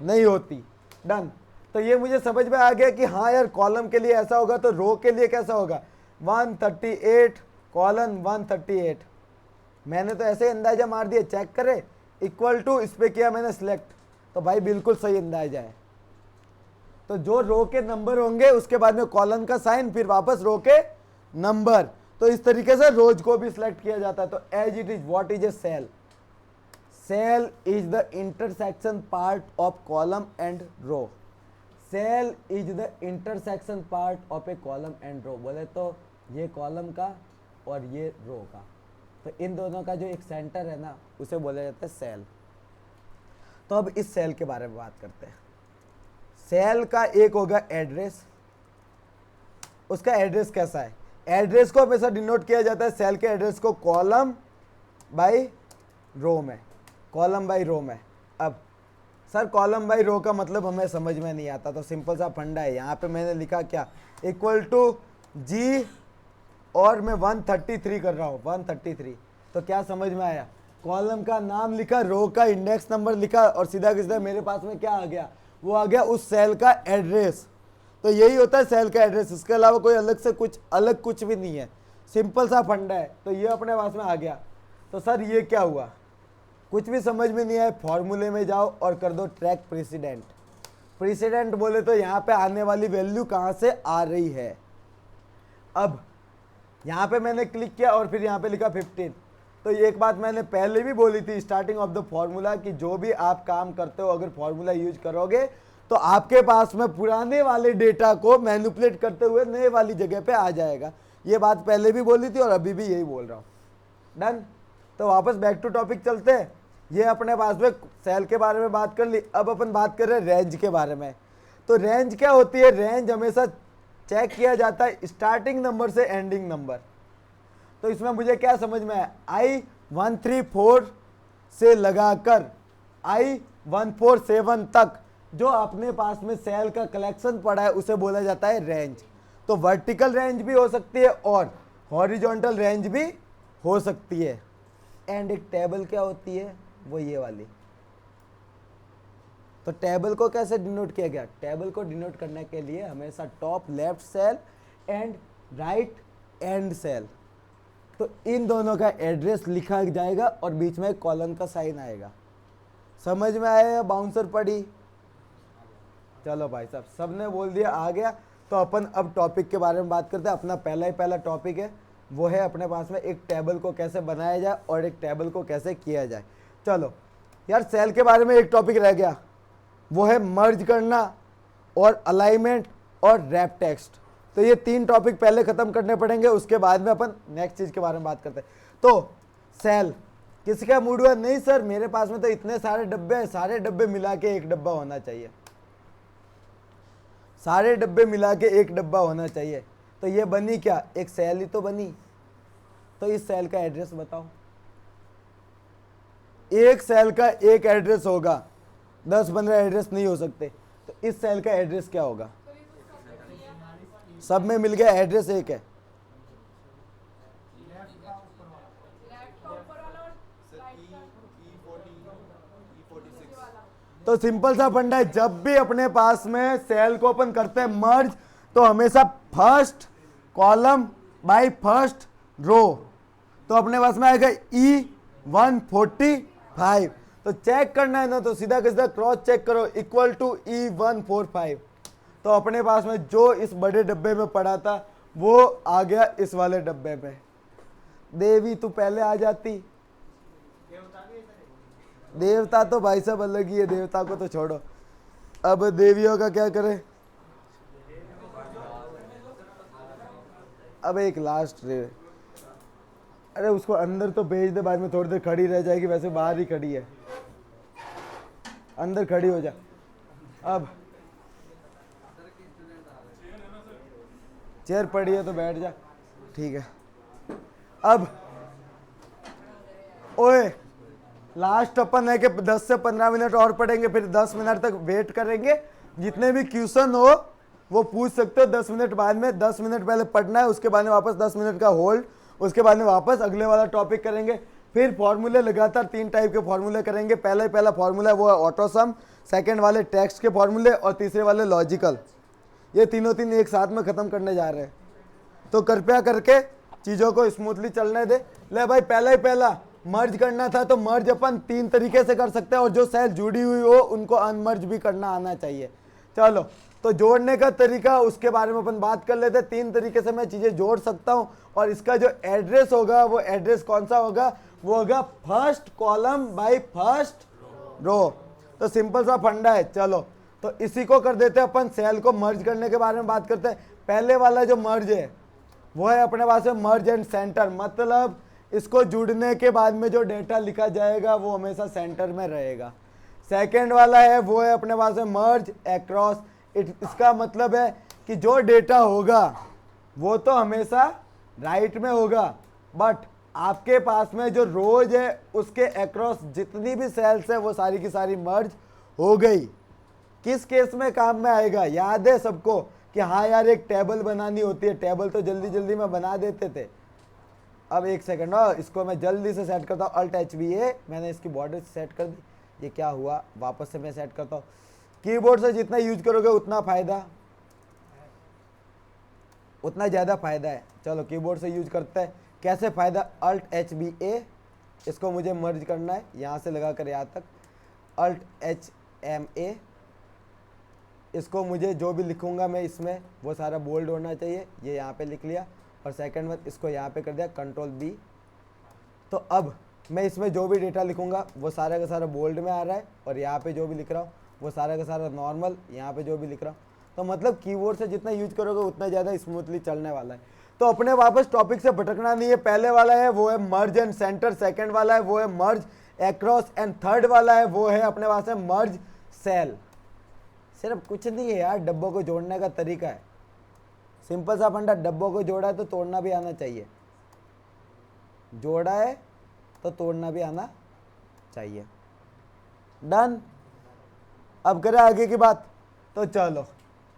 नहीं होती। डन। तो ये मुझे समझ में आ गया कि हाँ यार कॉलम के लिए ऐसा होगा तो रो के लिए कैसा होगा, 138 कॉलन 138। मैंने तो ऐसे ही अंदाजा मार दिया, चेक करे। इक्वल टू इस पे किया मैंने सिलेक्ट, तो भाई बिल्कुल सही अंदाजा है। तो जो रो के नंबर होंगे उसके बाद में कॉलम का साइन, फिर वापस रो के नंबर। तो इस तरीके से रोज को भी सिलेक्ट किया जाता है। तो as it is, what is a cell? Cell is the intersection part of column and row. Cell is the intersection part of a column and row. बोले तो ये कॉलम का और ये रो का, तो इन दोनों का जो एक सेंटर है ना उसे बोला जाता है सेल। तो अब इस सेल के बारे में बात करते हैं। सेल का एक होगा एड्रेस। उसका एड्रेस कैसा है? एड्रेस को हमेशा डिनोट किया जाता है, सेल के एड्रेस को कॉलम बाई रो में, कॉलम बाई रो में। अब सर कॉलम बाई रो का मतलब हमें समझ में नहीं आता, तो सिंपल सा फंडा है। यहाँ पे मैंने लिखा क्या, इक्वल टू जी, और मैं 133 कर रहा हूँ, 133। तो क्या समझ में आया, कॉलम का नाम लिखा, रो का इंडेक्स नंबर लिखा, और सीधा की सीधा मेरे पास में क्या आ गया, वो आ गया उस सेल का एड्रेस। तो यही होता है सेल का एड्रेस, इसके अलावा कोई अलग से कुछ भी नहीं है, सिंपल सा फंडा है। तो ये अपने पास में आ गया। तो सर ये क्या हुआ, कुछ भी समझ में नहीं आया, फॉर्मूले में जाओ और कर दो ट्रैक प्रेसिडेंट। प्रेसिडेंट बोले तो यहाँ पे आने वाली वैल्यू कहाँ से आ रही है। अब यहाँ पे मैंने क्लिक किया और फिर यहाँ पे लिखा 15। तो एक बात मैंने पहले भी बोली थी स्टार्टिंग ऑफ द फॉर्मूला कि जो भी आप काम करते हो अगर फॉर्मूला यूज करोगे तो आपके पास में पुराने वाले डेटा को मैनिपुलेट करते हुए नए वाली जगह पे आ जाएगा। ये बात पहले भी बोली थी और अभी भी यही बोल रहा हूँ। डन। तो वापस बैक टू टॉपिक चलते हैं। ये अपने पास में सेल के बारे में बात कर ली। अब अपन बात कर रहे हैं रेंज के बारे में। तो रेंज क्या होती है, रेंज हमेशा चेक किया जाता है स्टार्टिंग नंबर से एंडिंग नंबर। तो इसमें मुझे क्या समझ में आया, I134 से लगाकर I147 तक जो अपने पास में सेल का कलेक्शन पड़ा है उसे बोला जाता है रेंज। तो वर्टिकल रेंज भी हो सकती है और हॉरिजॉन्टल रेंज भी हो सकती है। एंड एक टेबल क्या होती है, वो ये वाली। तो टेबल को कैसे डिनोट किया गया, टेबल को डिनोट करने के लिए हमेशा top left cell and right end cell, तो इन दोनों का एड्रेस लिखा जाएगा और बीच में एक कॉलम का साइन आएगा। समझ में आया या बाउंसर पड़ी? चलो भाई साहब सबने बोल दिया, आ गया। तो अपन अब टॉपिक के बारे में बात करते हैं। अपना पहला टॉपिक है वो है अपने पास में एक टेबल को कैसे बनाया जाए और एक टेबल को कैसे किया जाए। चलो यार सेल के बारे में एक टॉपिक रह गया, वो है मर्ज करना और अलाइनमेंट और रैप टेक्स्ट। तो ये 3 टॉपिक पहले खत्म करने पड़ेंगे, उसके बाद में अपन नेक्स्ट चीज के बारे में बात करते हैं। तो सेल किसी का मूड हुआ, नहीं सर मेरे पास में तो इतने सारे डब्बे हैं, सारे डब्बे मिला के एक डब्बा होना चाहिए। सारे डब्बे मिला के एक डब्बा होना चाहिए। तो ये बनी क्या, एक सेल ही तो बनी। तो इस सेल का एड्रेस बताओ। एक सेल का एक एड्रेस होगा, 10-15 एड्रेस नहीं हो सकते। तो इस सेल का एड्रेस क्या होगा? सब में मिल गया, एड्रेस एक है। तो सिंपल सा फंडा है, जब भी अपने पास में सेल को ओपन करते हैं मर्ज, तो हमेशा first column by first row. तो अपने पास में आएगा E145। तो चेक करना है ना, तो सीधा सीधा क्रॉस चेक करो, इक्वल टू E145। तो अपने पास में जो इस बड़े डब्बे में पड़ा था वो आ गया इस वाले डब्बे में। देवी तू पहले आ जाती। देवता तो भाई साहब अलग ही है, देवता को तो छोड़ो। अब देवियों का क्या करें? अब एक लास्ट रे, अरे उसको अंदर तो भेज दे, बाद में थोड़ी देर खड़ी रह जाएगी, वैसे बाहर ही खड़ी है, अंदर खड़ी हो जा। अब चेयर पड़ी है तो बैठ जा, ठीक है। अब ओए लास्ट अपन है कि 10 से 15 मिनट और पढ़ेंगे, फिर 10 मिनट तक वेट करेंगे। जितने भी क्वेश्चन हो वो पूछ सकते हो 10 मिनट बाद में। 10 मिनट पहले पढ़ना है, उसके बाद में वापस 10 मिनट का होल्ड, उसके बाद में वापस अगले वाला टॉपिक करेंगे। फिर फॉर्मूले लगातार 3 टाइप के फॉर्मूले करेंगे। पहला फॉर्मूला वो है ऑटो सम, सेकेंड वाले टेक्स्ट के फॉर्मूले, और तीसरे वाले लॉजिकल। ये तीनों एक साथ में खत्म करने जा रहे हैं। तो कृपया करके चीज़ों को स्मूथली चलने दे। ले भाई, पहला मर्ज करना था, तो मर्ज अपन 3 तरीके से कर सकते हैं, और जो सेल जुड़ी हुई हो उनको अनमर्ज भी करना आना चाहिए। चलो, तो जोड़ने का तरीका उसके बारे में अपन बात कर लेते हैं। 3 तरीके से मैं चीज़ें जोड़ सकता हूँ, और इसका जो एड्रेस होगा वो एड्रेस कौन सा होगा? वो होगा first column by first row. तो सिंपल सा फंडा है। चलो, तो इसी को कर देते हैं अपन। सेल को मर्ज करने के बारे में बात करते हैं। पहले वाला जो मर्ज है वो है अपने पास में मर्ज एंड सेंटर, मतलब इसको जुड़ने के बाद में जो डेटा लिखा जाएगा वो हमेशा सेंटर में रहेगा। सेकंड वाला है वो है अपने पास में मर्ज अक्रॉस। इसका मतलब है कि जो डेटा होगा वो तो हमेशा राइट में होगा, बट आपके पास में जो रोज है उसके अक्रॉस जितनी भी सेल्स है वो सारी की सारी मर्ज हो गई। किस केस में काम में आएगा? याद है सबको कि हाँ यार, एक टेबल बनानी होती है। टेबल तो जल्दी जल्दी में बना देते थे। अब एक सेकंड, इसको मैं जल्दी से सेट करता हूँ। Alt+HBA, मैंने इसकी बॉर्डर सेट कर दी। ये क्या हुआ? वापस से मैं सेट करता हूँ। कीबोर्ड से जितना यूज करोगे उतना फ़ायदा, उतना ज़्यादा फ़ायदा है। चलो कीबोर्ड से यूज करते हैं। कैसे फ़ायदा? Alt+HBA, इसको मुझे मर्ज करना है यहाँ से लगा कर यहाँ तक। Alt+HMA, इसको मुझे जो भी लिखूंगा मैं इसमें वो सारा बोल्ड होना चाहिए। ये यहाँ पे लिख लिया, और सेकंड में इसको यहाँ पे कर दिया Ctrl+B। तो अब मैं इसमें जो भी डेटा लिखूंगा वो सारा का सारा बोल्ड में आ रहा है, और यहाँ पे जो भी लिख रहा हूँ वो सारा का सारा नॉर्मल, यहाँ पे जो भी लिख रहा हूँ। तो मतलब कीबोर्ड से जितना यूज करोगे उतना ज़्यादा स्मूथली चलने वाला है। तो अपने वापस टॉपिक से भटकना नहीं है। पहले वाला है वो है मर्ज एंड सेंटर, सेकेंड वाला है वो है मर्ज अक्रॉस, एंड थर्ड वाला है वो है अपने पास में मर्ज सेल। सिर्फ कुछ नहीं है यार, डब्बों को जोड़ने का तरीका है। सिंपल सा फंडा, डब्बों को जोड़ा है तो तोड़ना भी आना चाहिए, जोड़ा है तो तोड़ना भी आना चाहिए। डन। अब करें आगे की बात। तो चलो,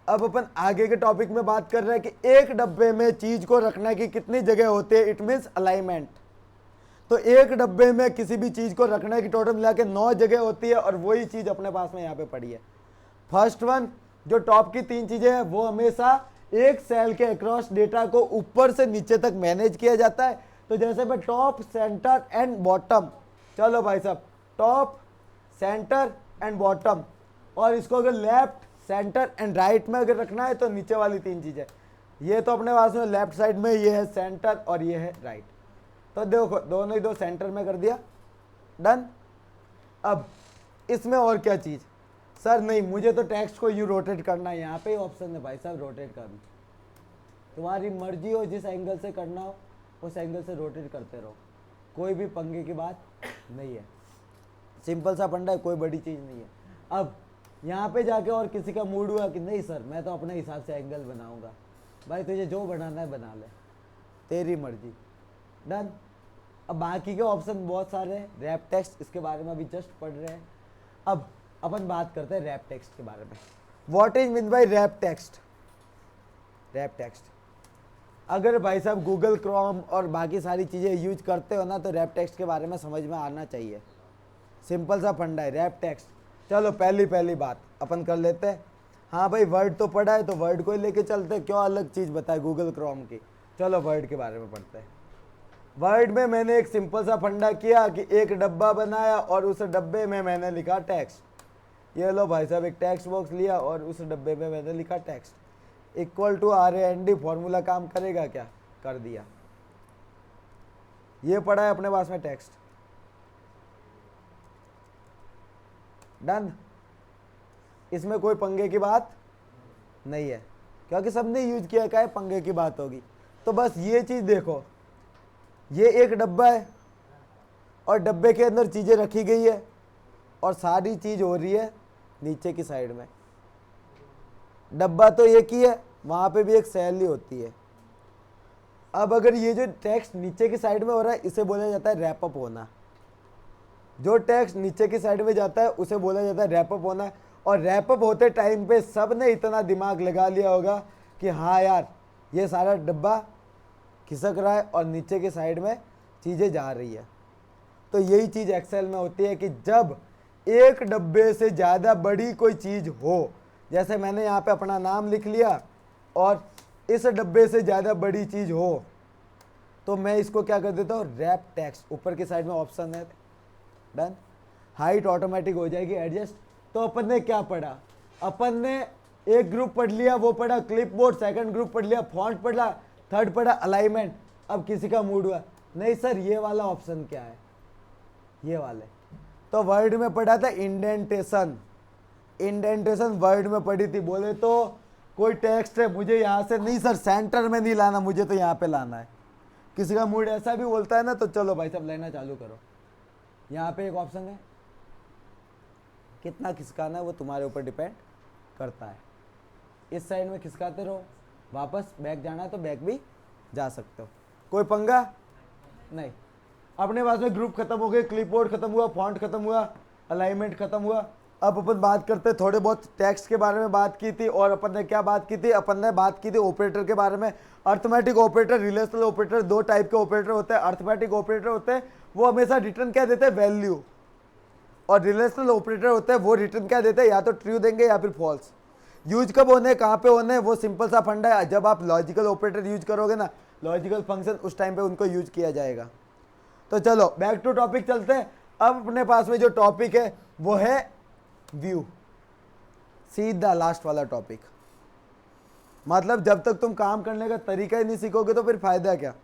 अब अपन आगे के टॉपिक में बात कर रहे हैं कि एक डब्बे में चीज को रखने की कितनी जगह होती है। It means alignment. तो एक डब्बे में किसी भी चीज को रखने की टोटल मिला के 9 जगह होती है, और वही चीज अपने पास में यहाँ पे पड़ी है। फर्स्ट वन, जो टॉप की 3 चीजें हैं वो हमेशा एक सेल के अक्रॉस डेटा को ऊपर से नीचे तक मैनेज किया जाता है। तो जैसे मैं टॉप, सेंटर एंड बॉटम, चलो भाई साहब, टॉप, सेंटर एंड बॉटम, और इसको अगर लेफ्ट, सेंटर एंड राइट में अगर रखना है तो नीचे वाली 3 चीजें। ये तो अपने पास में लेफ्ट साइड में ये है सेंटर और ये है राइट। तो देखो दोनों ही दो सेंटर में कर दिया। डन। अब इसमें और क्या चीज? सर नहीं, मुझे तो टेक्स्ट को यूँ रोटेट करना है। यहाँ पे ऑप्शन है भाई साहब, रोटेट करना। तुम्हारी मर्जी हो, जिस एंगल से करना हो उस एंगल से रोटेट करते रहो, कोई भी पंगे की बात नहीं है। सिंपल सा फंडा है, कोई बड़ी चीज़ नहीं है। अब यहाँ पे जाके और किसी का मूड हुआ कि नहीं सर मैं तो अपने हिसाब से एंगल बनाऊंगा, भाई तुझे जो बनाना है बना ले, तेरी मर्जी, डन। अब बाकी के ऑप्शन बहुत सारे हैं। रैप टेक्स्ट, इसके बारे में अभी जस्ट पढ़ रहे हैं। अब अपन बात करते हैं रैप टेक्स्ट के बारे में। What is mean by wrap text? Wrap text, अगर भाई साहब गूगल क्रोम और बाकी सारी चीज़ें यूज करते हो ना तो रैप टेक्स्ट के बारे में समझ में आना चाहिए। सिंपल सा फंडा है रैप टेक्स्ट। चलो पहली बात अपन कर लेते हैं। हाँ भाई वर्ड तो पढ़ा है तो वर्ड को ही लेके चलते हैं, क्यों अलग चीज़ बताए गूगल क्रोम की। चलो वर्ड के बारे में पढ़ते हैं। वर्ड में मैंने एक सिंपल सा फंडा किया कि एक डब्बा बनाया और उस डब्बे में मैंने लिखा टेक्स्ट। ये लो भाई साहब एक टेक्स्ट बॉक्स लिया और उस डब्बे में मैंने लिखा text. Equal to RAND formula काम करेगा क्या? कर दिया। ये पड़ा है अपने पास में टेक्स्ट, डन। इसमें कोई पंगे की बात नहीं है क्योंकि सबने यूज किया, क्या है पंगे की बात होगी। तो बस ये चीज देखो, ये एक डब्बा है और डब्बे के अंदर चीजें रखी गई है और सारी चीज हो रही है नीचे की साइड में। डब्बा तो एक ही है, वहां पे भी एक सैलरी होती है। अब अगर ये जो टेक्स्ट नीचे की साइड में हो रहा है इसे बोला जाता है रैप अप होना। जो टेक्स्ट नीचे की साइड में जाता है उसे बोला जाता है रैप अप होना। और रैप अप होते टाइम पे सब ने इतना दिमाग लगा लिया होगा कि हाँ यार ये सारा डब्बा खिसक रहा है और नीचे की साइड में चीज़ें जा रही है। तो यही चीज़ एक्सेल में होती है कि जब एक डब्बे से ज़्यादा बड़ी कोई चीज़ हो, जैसे मैंने यहाँ पे अपना नाम लिख लिया और इस डब्बे से ज़्यादा बड़ी चीज़ हो तो मैं इसको क्या कर देता हूँ रैप टेक्स्ट। ऊपर की साइड में ऑप्शन है, डन। हाइट ऑटोमेटिक हो जाएगी एडजस्ट। तो अपन ने क्या पढ़ा? अपन ने एक ग्रुप पढ़ लिया, वो पढ़ा क्लिपबोर्ड। सेकंड ग्रुप पढ़ लिया फॉन्ट पढ़ा। थर्ड पढ़ा अलाइनमेंट। अब किसी का मूड हुआ नहीं सर ये वाला ऑप्शन क्या है, ये वाले। तो वर्ड में पढ़ा था इंडेंटेशन। इंडेंटेशन वर्ड में पढ़ी थी। बोले तो कोई टेक्स्ट है मुझे यहाँ से नहीं सर सेंटर में नहीं लाना, मुझे तो यहाँ पे लाना है। किसी का मूड ऐसा भी बोलता है ना तो चलो भाई साहब लेना चालू करो। यहाँ पे एक ऑप्शन है, कितना खिसकाना है वो तुम्हारे ऊपर डिपेंड करता है। इस साइड में खिसकाते रहो, वापस बैक जाना है तो बैक भी जा सकते हो, कोई पंगा नहीं। अपने पास में ग्रुप खत्म हो गए, क्लिपबोर्ड खत्म हुआ, फॉन्ट खत्म हुआ, अलाइनमेंट खत्म हुआ। अब अपन बात करते हैं, थोड़े बहुत टेक्स्ट के बारे में बात की थी और अपन ने क्या बात की थी? अपन ने बात की थी ऑपरेटर के बारे में। अर्थमेटिक ऑपरेटर, रिलेशनल ऑपरेटर, दो टाइप के ऑपरेटर होते हैं। अर्थमेटिक ऑपरेटर होते हैं वो हमेशा रिटर्न क्या देते हैं? वैल्यू। और रिलेशनल ऑपरेटर होते हैं वो रिटर्न क्या देते हैं? या तो ट्रू देंगे या फिर फॉल्स। यूज कब होने, कहाँ पे होने, वो सिंपल सा फंडा है। जब आप लॉजिकल ऑपरेटर यूज करोगे ना, लॉजिकल फंक्शन, उस टाइम पे उनको यूज किया जाएगा। तो चलो बैक टू टॉपिक चलते हैं। अब अपने पास में जो टॉपिक है वो है व्यू। सीधा लास्ट वाला टॉपिक। मतलब जब तक तुम काम करने का तरीका ही नहीं सीखोगे तो फिर फायदा क्या?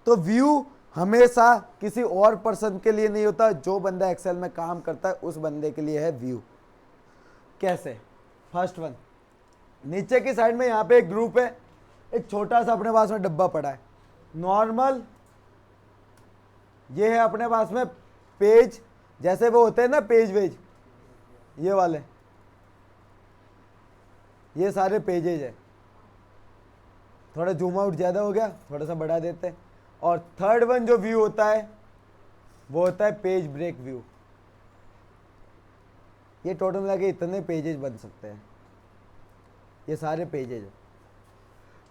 तो व्यू हमेशा किसी और पर्सन के लिए नहीं होता, जो बंदा एक्सेल में काम करता है उस बंदे के लिए है व्यू। कैसे? फर्स्ट वन, नीचे की साइड में यहाँ पे एक ग्रुप है, एक छोटा सा अपने पास में डब्बा पड़ा है नॉर्मल। ये है अपने पास में पेज, जैसे वो होते हैं ना पेज वेज, ये वाले, ये सारे पेजेज है। थोड़ा जूम आउट ज़्यादा हो गया, थोड़ा सा बढ़ा देते हैं। और थर्ड वन जो व्यू होता है वो होता है पेज ब्रेक व्यू। ये टोटल मिला के इतने पेजेज बन सकते हैं, ये सारे पेजेज है।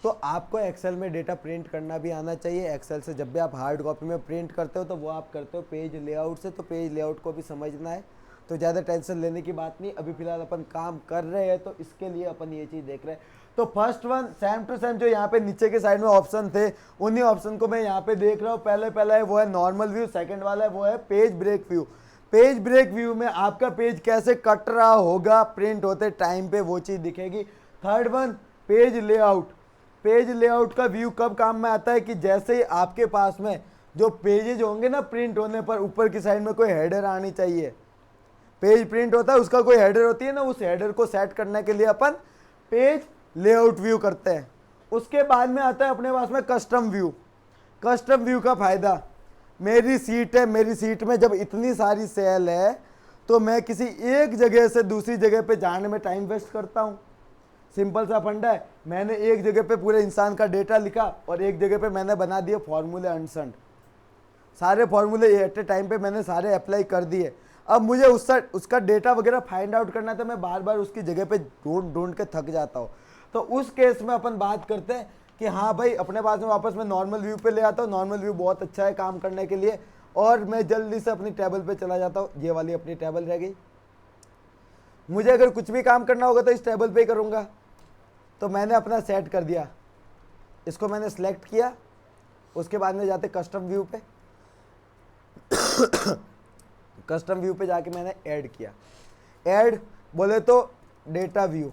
तो आपको एक्सेल में डेटा प्रिंट करना भी आना चाहिए। एक्सेल से जब भी आप हार्ड कॉपी में प्रिंट करते हो तो वो आप करते हो पेज लेआउट से, तो पेज लेआउट को भी समझना है। तो ज़्यादा टेंशन लेने की बात नहीं। अभी फिलहाल अपन काम कर रहे हैं तो इसके लिए अपन ये चीज़ देख रहे हैं। तो first one same to same जो यहाँ पे नीचे के साइड में ऑप्शन थे, उन्हीं ऑप्शन को मैं यहाँ पे देख रहा हूँ। पहला है वो है नॉर्मल व्यू, सेकंड वाला है वो है page break view. Page break view में आपका पेज कैसे कट रहा होगा प्रिंट होते टाइम पे, वो चीज़ दिखेगी। Third one page layout. Page layout का व्यू कब काम में आता है कि जैसे ही आपके पास में जो पेजेज होंगे ना प्रिंट होने पर, ऊपर की साइड में कोई हेडर आनी चाहिए। पेज प्रिंट होता है उसका कोई हेडर होती है ना, उस हेडर को सेट करने के लिए अपन पेज लेआउट व्यू करते हैं। उसके बाद में आता है अपने पास में कस्टम व्यू। कस्टम व्यू का फायदा, मेरी सीट है, मेरी सीट में जब इतनी सारी सेल है तो मैं किसी एक जगह से दूसरी जगह पे जाने में टाइम वेस्ट करता हूँ। सिंपल सा फंडा है, मैंने एक जगह पे पूरे इंसान का डेटा लिखा और एक जगह पे मैंने बना दिए फॉर्मूले अनसंड, सारे फॉर्मूले एट ए टाइम पे मैंने सारे अप्लाई कर दिए। अब मुझे उसका डेटा वगैरह फाइंड आउट करना था, मैं बार बार उसकी जगह पे ढूंढ ढूंढ के थक जाता हूँ। तो उस केस में अपन बात करते हैं कि हाँ भाई अपने पास में वापस मैं नॉर्मल व्यू पे ले आता हूँ। नॉर्मल व्यू बहुत अच्छा है काम करने के लिए, और मैं जल्दी से अपनी टेबल पे चला जाता हूँ। ये वाली अपनी टेबल रह गई। मुझे अगर कुछ भी काम करना होगा तो इस टेबल पे ही करूँगा। तो मैंने अपना सेट कर दिया, इसको मैंने सेलेक्ट किया। उसके बाद में जाते कस्टम व्यू पे, कस्टम व्यू पे जाके मैंने ऐड किया। ऐड बोले तो data view,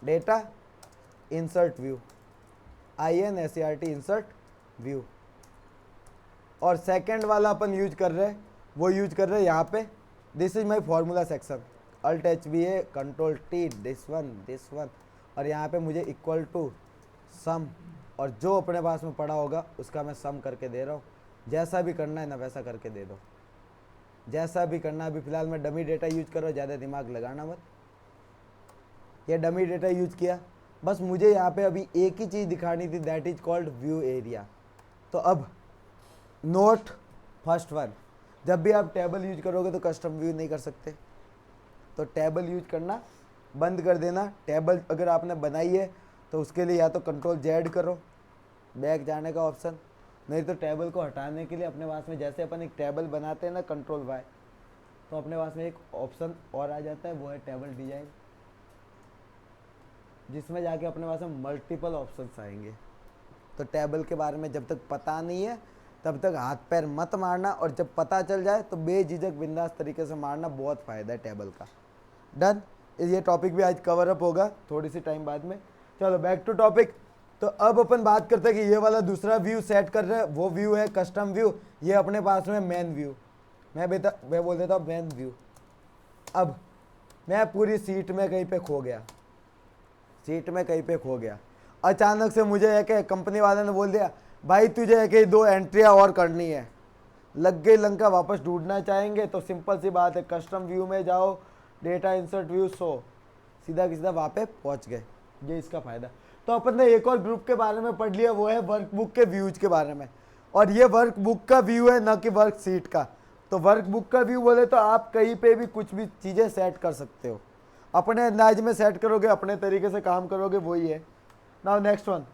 data insert view, INSERT insert view. और सेकंड वाला अपन यूज कर रहे हैं, वो यूज कर रहे हैं यहाँ पे, this is my formula section, Alt HBA Control T, this one, और यहाँ पे मुझे इक्वल टू सम, और जो अपने पास में पड़ा होगा उसका मैं सम करके दे रहा हूँ। जैसा भी करना है ना वैसा करके दे दो, जैसा भी करना है। अभी फिलहाल मैं डमी डेटा यूज कर रहा हूँ, ज़्यादा दिमाग लगाना मत। ये डमी डेटा यूज किया, बस मुझे यहाँ पे अभी एक ही चीज़ दिखानी थी, that is called view area. तो अब नोट फर्स्ट वन, जब भी आप टेबल यूज करोगे तो कस्टम व्यू नहीं कर सकते, तो टेबल यूज करना बंद कर देना। टेबल अगर आपने बनाई है तो उसके लिए या तो कंट्रोल Z करो, बैक जाने का ऑप्शन, नहीं तो टेबल को हटाने के लिए अपने पास में, जैसे अपन एक टेबल बनाते हैं ना कंट्रोल Y, तो अपने पास में एक ऑप्शन और आ जाता है, वो है टेबल डिजाइन, जिसमें जाके अपने पास में मल्टीपल ऑप्शंस आएंगे। तो टेबल के बारे में जब तक पता नहीं है तब तक हाथ पैर मत मारना, और जब पता चल जाए तो बेझिझक बिंदास तरीके से मारना, बहुत फ़ायदा है टेबल का। डन, ये टॉपिक भी आज कवर अप होगा थोड़ी सी टाइम बाद में। चलो बैक टू टॉपिक। तो अब अपन बात करते हैं कि ये वाला दूसरा व्यू सेट कर रहे हैं, वो व्यू है कस्टम व्यू। ये अपने पास में मेन व्यू, मैं बोल देता हूँ मेन व्यू। अब मैं पूरी सीट में कहीं पे खो गया, सीट में कहीं पे खो गया। अचानक से मुझे एक कंपनी वाले ने बोल दिया, भाई तुझे एक 2 एंट्रियाँ और करनी है। लग गई लंका, वापस ढूंढना चाहेंगे तो सिंपल सी बात है, कस्टम व्यू में जाओ, डेटा इंसर्ट व्यू, सीधा की सीधा वहाँ पे पहुँच गए। ये इसका फ़ायदा। तो अपन ने एक और ग्रुप के बारे में पढ़ लिया, वो है वर्कबुक के व्यूज के बारे में। और ये वर्कबुक का व्यू है, ना कि वर्कशीट का। तो वर्कबुक का व्यू बोले तो आप कहीं पे भी कुछ भी चीज़ें सेट कर सकते हो, अपने अंदाज में सेट करोगे, अपने तरीके से काम करोगे, वही है। नाउ नेक्स्ट वन,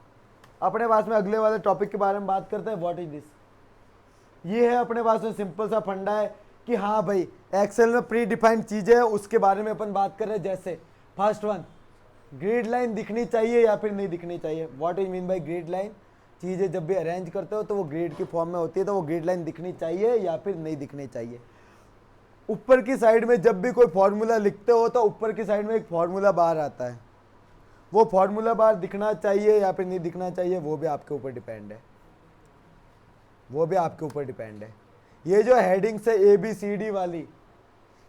अपने पास में अगले वाले टॉपिक के बारे में बात करते हैं, व्हाट इज दिस। ये है अपने पास में सिंपल सा फंडा है कि हाँ भाई एक्सेल में प्री डिफाइंड चीज़ें हैं, उसके बारे में अपन बात कर रहे हैं। जैसे फर्स्ट वन, ग्रिड लाइन दिखनी चाहिए या फिर नहीं दिखनी चाहिए। What is mean by grid line, चीज़ें जब भी अरेंज करते हो तो वो ग्रिड की फॉर्म में होती है, तो वो ग्रिड लाइन दिखनी चाहिए या फिर नहीं दिखनी चाहिए। ऊपर की साइड में जब भी कोई फॉर्मूला लिखते हो तो ऊपर की साइड में एक फॉर्मूला बार आता है, वो फॉर्मूला बार दिखना चाहिए या फिर नहीं दिखना चाहिए, वो भी आपके ऊपर डिपेंड है, वो भी आपके ऊपर डिपेंड है। ये जो हेडिंग से ABCD वाली,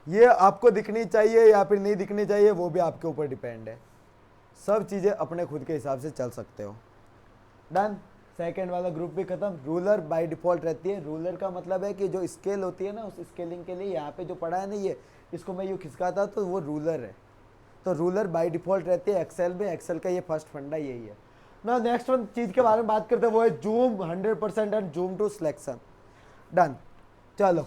ये आपको दिखनी चाहिए या फिर नहीं दिखनी चाहिए, वो भी आपके ऊपर डिपेंड है। सब चीज़ें अपने खुद के हिसाब से चल सकते हो। डन, सेकंड वाला ग्रुप भी खत्म। रूलर बाय डिफ़ॉल्ट रहती है। रूलर का मतलब है कि जो स्केल होती है ना, उस स्केलिंग के लिए यहाँ पे जो पड़ा है ना, ये इसको मैं यूँ खिसकाता तो वो रूलर है। तो रूलर बाय डिफ़ॉल्ट रहती है एक्सेल में। एक्सेल का ये फर्स्ट फंडा यही है ना। नेक्स्ट वन चीज़ के बारे में बात करते हैं, वो है zoom 100% and zoom to selection. Done, चलो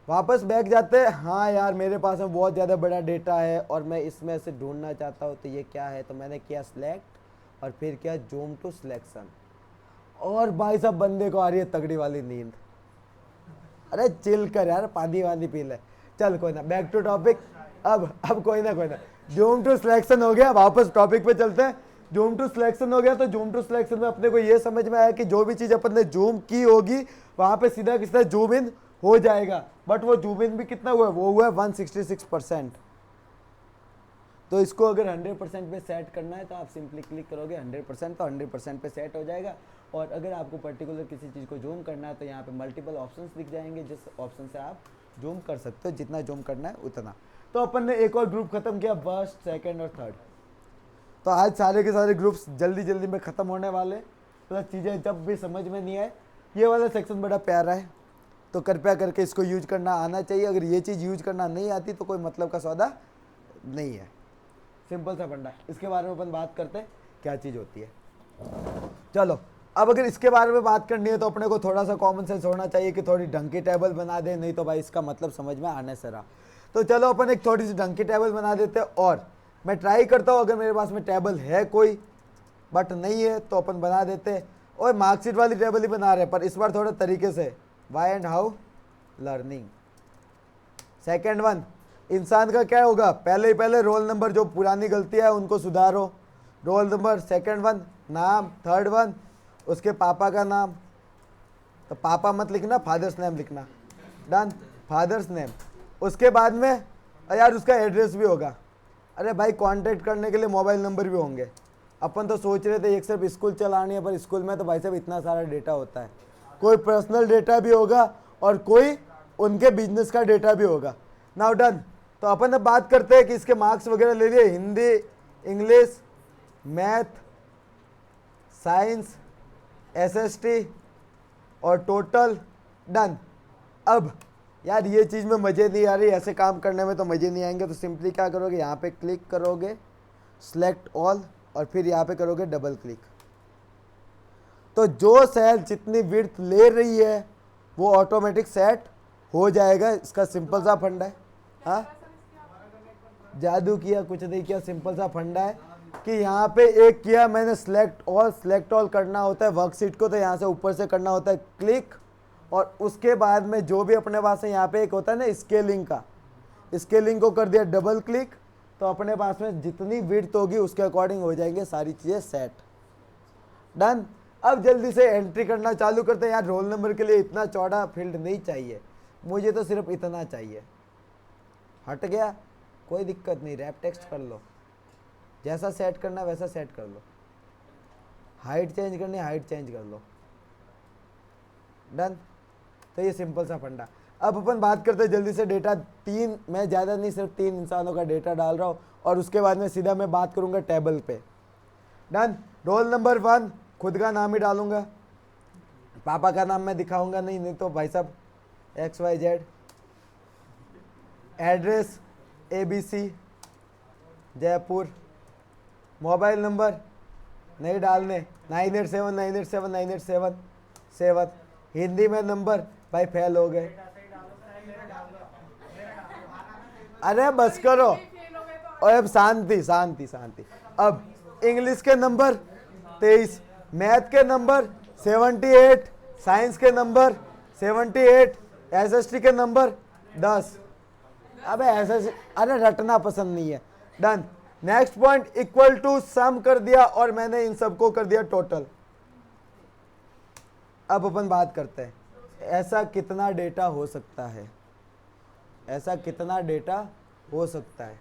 वापस बैक जाते हैं। हाँ यार, मेरे पास में बहुत ज़्यादा बड़ा डेटा है और मैं इसमें से ढूंढना चाहता हूँ, तो ये क्या है। तो मैंने किया सिलेक्ट और फिर किया जूम टू सिलेक्शन। और भाई साहब बंदे को आ रही है तगड़ी वाली नींद। अरे चिल कर यार, पानी वानी पी ले। चल कोई ना, बैक टू टॉपिक। अब कोई ना जूम टू सिलेक्शन हो गया, वापस टॉपिक पे चलते हैं। जूम टू सिलेक्शन हो गया, तो जूम टू सिलेक्शन में अपने को ये समझ में आया कि जो भी चीज़ अपन ने जूम की होगी वहाँ पे सीधा किसी तरह जूम इन हो जाएगा। बट वो जूम इन भी कितना हुआ है, वो हुआ है 166%। तो इसको अगर 100% पे सेट करना है तो आप सिंपली क्लिक करोगे 100%, तो 100% पे सेट हो जाएगा। और अगर आपको पर्टिकुलर किसी चीज़ को जूम करना है तो यहाँ पे मल्टीपल ऑप्शंस दिख जाएंगे, जिस ऑप्शन से आप जूम कर सकते हो, जितना जूम करना है उतना। तो अपन ने एक और ग्रुप खत्म किया, फर्स्ट, सेकंड और थर्ड। तो आज सारे के सारे ग्रुप्स जल्दी जल्दी में ख़त्म होने वाले। तो चीज़ें जब भी समझ में नहीं आए, ये वाला सेक्शन बड़ा प्यारा है। तो कृपया करके इसको यूज करना आना चाहिए। अगर ये चीज़ यूज करना नहीं आती तो कोई मतलब का सौदा नहीं है। सिंपल सा फंडा। इसके बारे में अपन बात करते हैं क्या चीज़ होती है। चलो अब अगर इसके बारे में बात करनी है तो अपने को थोड़ा सा कॉमन सेंस होना चाहिए कि थोड़ी ढंग की टेबल बना दे, नहीं तो भाई इसका मतलब समझ में आने से रहा। तो चलो अपन एक थोड़ी सी ढंग की टेबल बना देते हैं, और मैं ट्राई करता हूँ अगर मेरे पास में टेबल है कोई, बट नहीं है तो अपन बना देते हैं। और मार्कशीट वाली टेबल ही बना रहे हैं, पर इस बार थोड़ा तरीके से। Why and how learning. Second one, इंसान का क्या होगा, पहले ही पहले रोल नंबर, जो पुरानी गलतियाँ है उनको सुधारो। रोल नंबर, सेकेंड वन नाम, थर्ड वन उसके पापा का नाम, तो पापा मत लिखना, फादर्स नेम लिखना। Done, father's name. उसके बाद में यार उसका एड्रेस भी होगा। अरे भाई कांटेक्ट करने के लिए मोबाइल नंबर भी होंगे। अपन तो सोच रहे थे एक सिर्फ स्कूल चलानी है, पर स्कूल में तो भाई साहब इतना सारा डेटा होता है। कोई पर्सनल डेटा भी होगा और कोई उनके बिजनेस का डेटा भी होगा। Now done. तो अपन अब बात करते हैं कि इसके मार्क्स वगैरह ले लिए, Hindi, English, math, science, SST और टोटल। डन। अब यार ये चीज़ में मज़े नहीं आ रही, ऐसे काम करने में तो मज़े नहीं आएंगे। तो सिंपली क्या करोगे, यहाँ पे क्लिक करोगे, सेलेक्ट ऑल, और फिर यहाँ पे करोगे डबल क्लिक। तो जो सेल जितनी विड्थ ले रही है वो ऑटोमेटिक सेट हो जाएगा। इसका सिंपल सा फंडा है। हाँ, जादू किया कुछ नहीं किया, सिंपल सा फंडा है कि यहाँ पे एक किया मैंने सेलेक्ट ऑल करना होता है वर्कशीट को, तो यहाँ से ऊपर से करना होता है क्लिक, और उसके बाद में जो भी अपने पास है यहाँ पे एक होता है ना स्केलिंग का, स्केलिंग को कर दिया डबल क्लिक, तो अपने पास में जितनी विड्थ होगी उसके अकॉर्डिंग हो जाएंगे सारी चीज़ें सेट। डन। अब जल्दी से एंट्री करना चालू करते हैं। यार रोल नंबर के लिए इतना चौड़ा फील्ड नहीं चाहिए, मुझे तो सिर्फ इतना चाहिए। हट गया, कोई दिक्कत नहीं, रैप टेक्स्ट कर लो, जैसा सेट करना है वैसा सेट कर लो। हाइट चेंज करनी है, हाइट चेंज कर लो। डन। तो ये सिंपल सा फंडा। अब अपन बात करते हैं जल्दी से डेटा। तीन, मैं ज़्यादा नहीं सिर्फ 3 इंसानों का डेटा डाल रहा हूँ, और उसके बाद में सीधा मैं बात करूँगा टेबल पे। डन। रोल नंबर 1 खुद का नाम ही डालूंगा, पापा का नाम मैं दिखाऊंगा नहीं तो भाई साहब XYZ। Address ABC Jaipur. Mobile number नहीं डालने, 9879879877। हिंदी में नंबर, भाई फेल हो गए। अरे बस करो, और अब शांति शांति शांति। अब इंग्लिश के नंबर 23, मैथ के नंबर 78, साइंस के नंबर 78, एसएसटी के नंबर 10। अबे एसएसटी, अरे रटना पसंद नहीं है। Done. Next point, equal to sum कर दिया, और मैंने इन सबको कर दिया टोटल। अब अपन बात करते हैं ऐसा कितना डेटा हो सकता है, ऐसा कितना डेटा हो सकता है।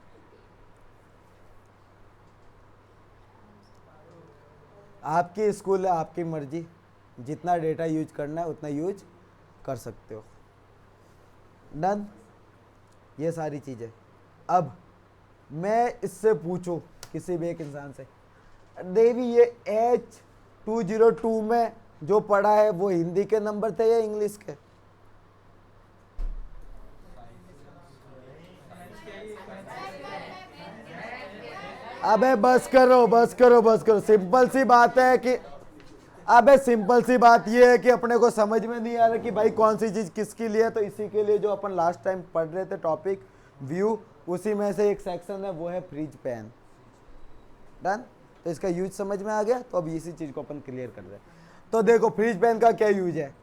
आपकी स्कूल है, आपकी मर्जी, जितना डेटा यूज करना है उतना यूज कर सकते हो। डन। ये सारी चीज़ें। अब मैं इससे पूछूं किसी भी एक इंसान से, देवी ये H202 में जो पढ़ा है वो हिंदी के नंबर थे या इंग्लिश के? अबे बस करो बस करो बस करो। सिंपल सी बात है कि अबे सिंपल सी बात ये है कि अपने को समझ में नहीं आ रहा कि भाई कौन सी चीज़ किसके लिए है। तो इसी के लिए जो अपन लास्ट टाइम पढ़ रहे थे टॉपिक व्यू, उसी में से एक सेक्शन है वो है फ्रीज पेन। डन। तो इसका यूज समझ में आ गया। तो अब इसी चीज़ को अपन क्लियर कर रहे हैं। तो देखो फ्रीज पेन का क्या यूज है।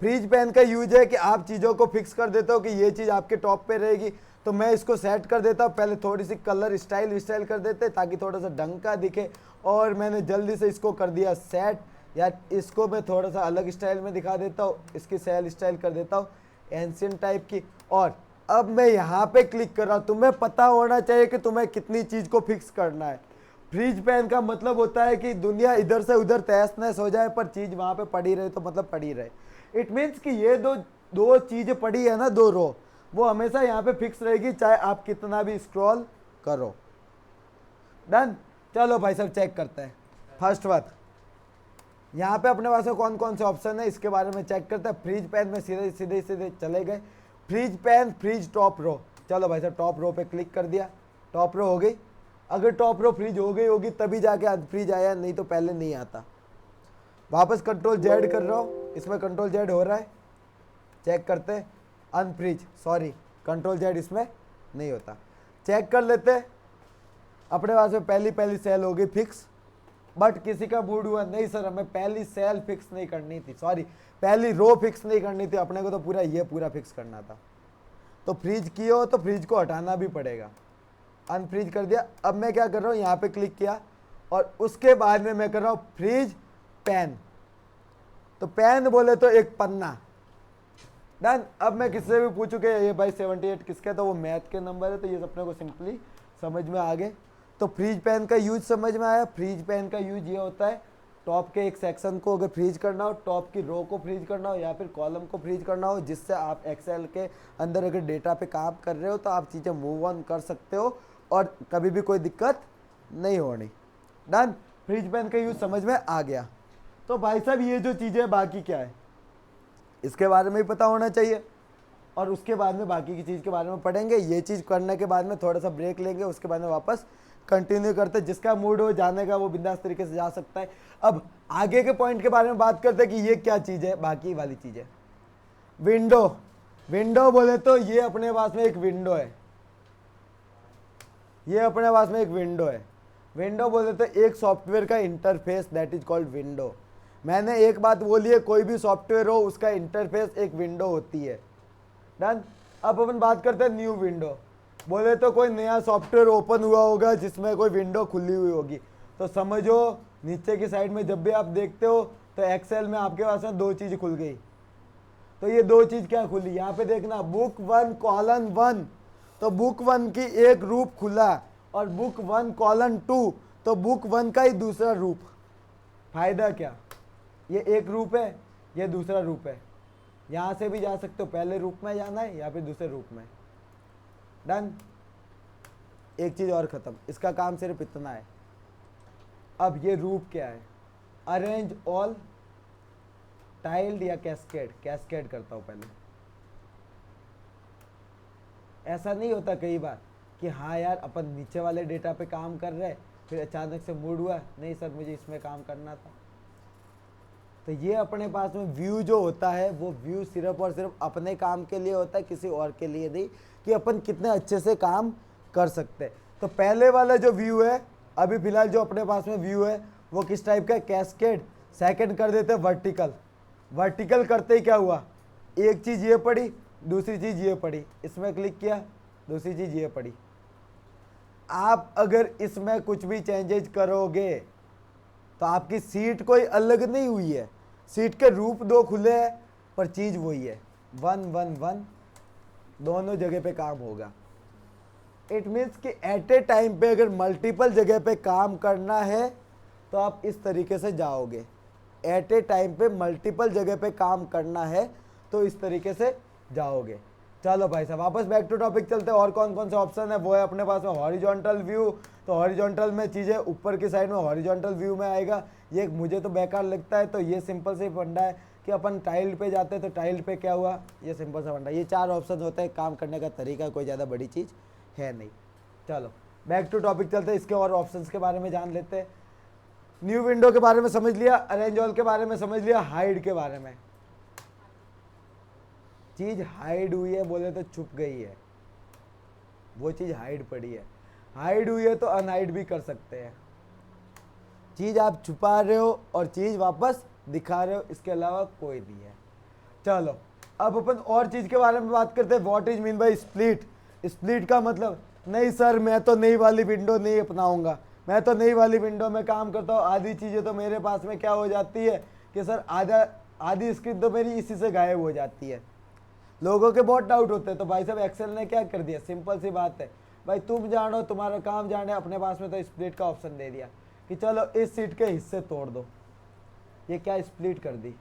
फ्रीज पेन का यूज है कि आप चीज़ों को फिक्स कर देते हो कि ये चीज़ आपके टॉप पे रहेगी, तो मैं इसको सेट कर देता हूँ। पहले थोड़ी सी कलर स्टाइल कर देते ताकि थोड़ा सा ढंग का दिखे, और मैंने जल्दी से इसको कर दिया सेट। या इसको मैं थोड़ा सा अलग स्टाइल में दिखा देता हूँ, इसकी सेल स्टाइल कर देता हूँ एंशिएंट टाइप की। और अब मैं यहाँ पे क्लिक कर रहा हूँ। तुम्हें पता होना चाहिए कि तुम्हें कितनी चीज़ को फिक्स करना है। फ्रीज पेन का मतलब होता है कि दुनिया इधर से उधर तहस नहस हो जाए पर चीज़ वहाँ पे पड़ी रहे, तो मतलब पड़ी रहे। इट मीन्स कि ये दो चीज़ें पड़ी है ना, 2 रो, वो हमेशा यहाँ पे फिक्स रहेगी चाहे आप कितना भी स्क्रॉल करो। डन। चलो भाई सब चेक करते हैं। फर्स्ट बात, यहाँ पे अपने पास में कौन कौन से ऑप्शन है इसके बारे में चेक करते हैं। फ्रीज पैन में सीधे सीधे सीधे चले गए, freeze pane, freeze top row. चलो भाई साहब टॉप रो पे क्लिक कर दिया, टॉप रो हो गई। अगर टॉप रो फ्रीज हो गई होगी तभी जाके अनफ्रीज आया, नहीं तो पहले नहीं आता। वापस कंट्रोल जेड कर रहा हूँ, इसमें कंट्रोल जेड हो रहा है, चेक करते हैं। अनफ्रीज, सॉरी कंट्रोल जेड इसमें नहीं होता, चेक कर लेते हैं। अपने पास में पहली सेल हो गई फिक्स, बट किसी का मूड हुआ नहीं सर हमें पहली सेल फिक्स नहीं करनी थी, सॉरी पहली रो फिक्स नहीं करनी थी, अपने को तो पूरा ये पूरा फिक्स करना था। तो फ्रीज किए हो तो फ्रीज को हटाना भी पड़ेगा। अनफ्रीज कर दिया। अब मैं क्या कर रहा हूँ, यहाँ पे क्लिक किया और उसके बाद में मैं कर रहा हूँ फ्रीज पेन। तो पेन बोले तो एक पन्ना, डन। अब मैं किससे भी पूछूं कि ये भाई 78 किसका है, तो वो मैथ के नंबर है, तो ये अपने को सिंपली समझ में आ गए। तो फ्रीज पेन का यूज समझ में आया। फ्रीज पेन का यूज ये होता है, टॉप के एक सेक्शन को अगर फ्रीज करना हो, टॉप की रो को फ्रीज करना हो या फिर कॉलम को फ्रीज करना हो, जिससे आप एक्सेल के अंदर अगर डेटा पे काम कर रहे हो तो आप चीज़ें मूव ऑन कर सकते हो और कभी भी कोई दिक्कत नहीं होनी। डन, फ्रीज पेन का यूज समझ में आ गया। तो भाई साहब ये जो चीज़ें बाकी क्या है इसके बारे में भी पता होना चाहिए, और उसके बाद में बाकी की चीज़ के बारे में पढ़ेंगे। ये चीज़ करने के बाद में थोड़ा सा ब्रेक लेंगे, उसके बाद में वापस कंटिन्यू करते। जिसका मूड हो जाने का वो बिंदास तरीके से जा सकता है। अब आगे के पॉइंट के बारे में बात करते हैं कि ये क्या चीज़ है, बाकी वाली चीज़ है। विंडो, विंडो बोले तो ये अपने पास में एक विंडो है, ये अपने पास में एक विंडो है। विंडो बोले तो एक सॉफ्टवेयर का interface, that is called window. मैंने एक बात बोली है, कोई भी सॉफ्टवेयर हो उसका इंटरफेस एक विंडो होती है। डन। अब अपन बात करते हैं न्यू विंडो। बोले तो कोई नया सॉफ्टवेयर ओपन हुआ होगा जिसमें कोई विंडो खुली हुई होगी। तो समझो नीचे की साइड में जब भी आप देखते हो तो एक्सेल में आपके पास में दो चीज़ खुल गई। तो ये दो चीज़ क्या खुली, यहाँ पे देखना बुक 1:1, तो बुक 1 की एक रूप खुला और बुक 1:2 तो बुक 1 का ही दूसरा रूप। फायदा क्या, ये एक रूप है, ये दूसरा रूप है। यहाँ से भी जा सकते हो, पहले रूप में जाना है या फिर दूसरे रूप में। डन। एक चीज़ और ख़त्म, इसका काम सिर्फ इतना है। अब ये रूप क्या है, अरेंज ऑल, टाइल्ड या कैस्केड। कैस्केड करता हूँ पहले। ऐसा नहीं होता कई बार कि हाँ यार अपन नीचे वाले डेटा पे काम कर रहे फिर अचानक से मूड हुआ नहीं सर मुझे इसमें काम करना था। तो ये अपने पास में व्यू जो होता है वो व्यू सिर्फ और सिर्फ अपने काम के लिए होता है, किसी और के लिए नहीं, कि अपन कितने अच्छे से काम कर सकते हैं। तो पहले वाला जो व्यू है, अभी फिलहाल जो अपने पास में व्यू है वो किस टाइप का है, कैस्केड। सेकंड कर देते हैं वर्टिकल। वर्टिकल करते ही क्या हुआ, एक चीज़ ये पड़ी, दूसरी चीज़ ये पड़ी, इसमें क्लिक किया, दूसरी चीज़ ये पड़ी। आप अगर इसमें कुछ भी चेंजेज करोगे तो आपकी सीट कोई अलग नहीं हुई है, सीट के रूप दो खुले हैं पर चीज़ वही है, 1:1:1 दोनों जगह पे काम होगा। इट मीन्स कि एट ए टाइम पे अगर मल्टीपल जगह पे काम करना है तो आप इस तरीके से जाओगे। एट ए टाइम पे मल्टीपल जगह पे काम करना है तो इस तरीके से जाओगे। चलो भाई साहब वापस बैक टू टॉपिक चलते हैं। और कौन कौन सा ऑप्शन है, वो है अपने पास में हॉरिजॉन्टल व्यू। तो हॉरिजॉन्टल में चीज़ें ऊपर की साइड में हॉरिजॉन्टल व्यू में आएगा। ये मुझे तो बेकार लगता है, तो ये सिंपल से फंडा है कि अपन टाइल्ड पे जाते हैं तो टाइल्ड पे क्या हुआ, ये सिंपल सा फंडा। ये चार ऑप्शन होते हैं, काम करने का तरीका कोई ज़्यादा बड़ी चीज़ है नहीं। चलो बैक टू टॉपिक चलते हैं, इसके और ऑप्शंस के बारे में जान लेते हैं। न्यू विंडो के बारे में समझ लिया, अरेंज ऑल के बारे में समझ लिया, हाइड के बारे में। चीज़ हाइड हुई है बोले तो छुप गई है, वो चीज़ हाइड पड़ी है। हाइड हुई है तो अनहाइड भी कर सकते हैं। चीज़ आप छुपा रहे हो और चीज़ वापस दिखा रहे हो, इसके अलावा कोई नहीं है। चलो अब अपन और चीज़ के बारे में बात करते हैं। What is mean by split. Split का मतलब, नहीं सर मैं तो नई वाली विंडो नहीं अपनाऊंगा, मैं तो नई वाली विंडो में काम करता हूँ। आधी चीज़ें तो मेरे पास में क्या हो जाती है कि सर आधी स्क्रीन तो मेरी इसी से गायब हो जाती है। लोगों के बहुत डाउट होते हैं। तो भाई साहब एक्सेल ने क्या कर दिया, सिंपल सी बात है भाई, तुम जानो तुम्हारा काम जाने। अपने पास में तो स्प्लिट का ऑप्शन दे दिया कि चलो इस सीट के हिस्से तोड़ दो। ये क्या स्प्लिट कर दी,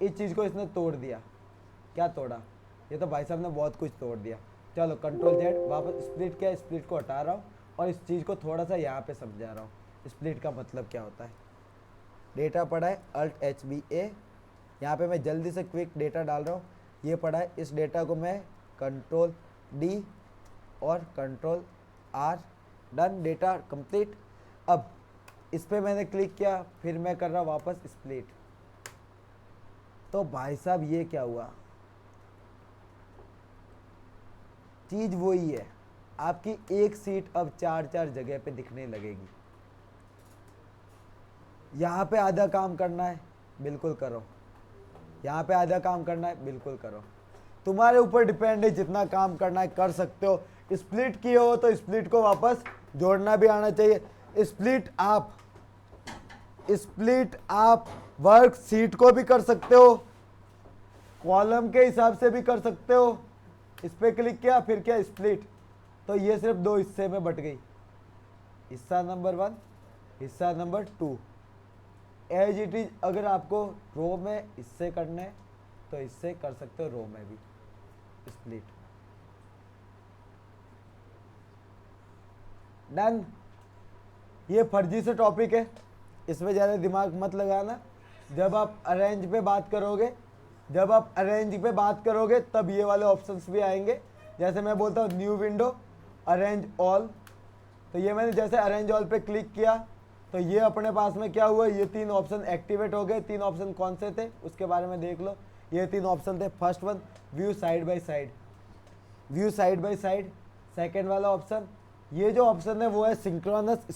इस चीज़ को इसने तोड़ दिया। क्या तोड़ा, ये तो भाई साहब ने बहुत कुछ तोड़ दिया। चलो कंट्रोल जेड, वापस स्प्लिट क्या है, स्प्लिट को हटा रहा हूँ और इस चीज़ को थोड़ा सा यहाँ पे समझा रहा हूँ स्प्लिट का मतलब क्या होता है। डेटा पढ़ा है अल्ट एच बी ए, यहाँ पे मैं जल्दी से क्विक डेटा डाल रहा हूँ, ये पढ़ा है। इस डेटा को मैं कंट्रोल डी और control R, done, data complete. अब इस पे मैंने क्लिक किया, फिर मैं कर रहा वापस स्प्लिट। तो भाई साहब ये क्या हुआ, चीज वही है, आपकी एक सीट अब 4-4 जगह पे दिखने लगेगी। यहाँ पे आधा काम करना है, बिल्कुल करो। यहाँ पे आधा काम करना है, बिल्कुल करो। तुम्हारे ऊपर डिपेंड है, जितना काम करना है कर सकते हो। स्प्लिट किए हो तो स्प्लिट को वापस जोड़ना भी आना चाहिए। स्प्लिट आप वर्क सीट को भी कर सकते हो, कॉलम के हिसाब से भी कर सकते हो। इस पे क्लिक किया, फिर क्या स्प्लिट, तो ये सिर्फ 2 हिस्से में बट गई, हिस्सा नंबर 1, हिस्सा नंबर 2। एज इट इज, अगर आपको रो में इससे करना है तो इससे कर सकते हो, रो में भी स्प्लिट। डन। ये फर्जी से टॉपिक है, इसमें ज़्यादा दिमाग मत लगाना। जब आप अरेंज पे बात करोगे तब ये वाले ऑप्शंस भी आएंगे। जैसे मैं बोलता हूँ न्यू विंडो, अरेंज ऑल, तो ये मैंने जैसे अरेंज ऑल पे क्लिक किया तो ये अपने पास में क्या हुआ, ये 3 ऑप्शन एक्टिवेट हो गए। 3 ऑप्शन कौन से थे उसके बारे में देख लो। ये 3 ऑप्शन थे। First one view side by side, second वाला ऑप्शन, ये जो ऑप्शन है वो है सिंक्रोनस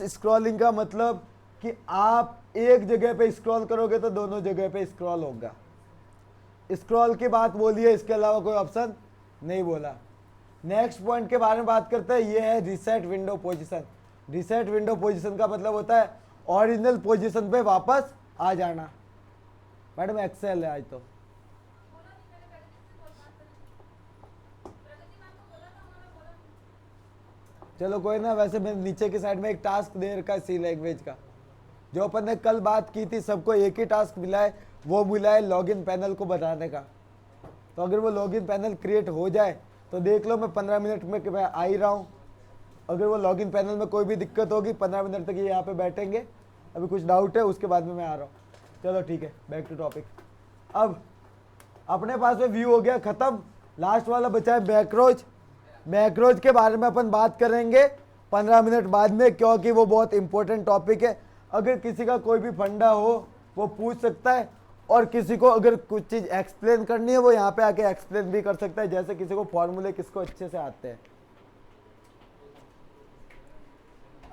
स्क्रॉलिंग का मतलब कि आप एक जगह पे स्क्रॉल करोगे तो दोनों जगह पे स्क्रॉल होगा। स्क्रॉल की बात बोली है, इसके अलावा कोई ऑप्शन नहीं बोला। नेक्स्ट पॉइंट के बारे में बात करते हैं, ये है रिसेट विंडो पोजीशन का मतलब होता है ओरिजिनल पोजीशन पे वापस आ जाना। मैडम एक्सेल है आज तो। चलो कोई ना, वैसे मैं नीचे की साइड में एक टास्क दे रखा है सी लैंग्वेज का, जो अपन ने कल बात की थी, सबको एक ही टास्क मिला है, वो मिला है लॉगिन पैनल को बनाने का। तो अगर वो लॉगिन पैनल क्रिएट हो जाए तो देख लो, मैं 15 मिनट में मैं आ ही रहा हूँ। अगर वो लॉगिन पैनल में कोई भी दिक्कत होगी, 15 मिनट तक ये यहाँ पे बैठेंगे। अभी कुछ डाउट है, उसके बाद में मैं आ रहा हूँ। चलो ठीक है, बैक टू टॉपिक। अब अपने पास में व्यू हो गया खत्म, लास्ट वाला बचा है मैक्रोज के बारे में अपन बात करेंगे 15 मिनट बाद में, क्योंकि वो बहुत इंपॉर्टेंट टॉपिक है। अगर किसी का कोई भी फंडा हो वो पूछ सकता है, और किसी को अगर कुछ चीज़ एक्सप्लेन करनी है वो यहाँ पे आके एक्सप्लेन भी कर सकता है। जैसे किसी को फॉर्मूले किसको अच्छे से आते हैं,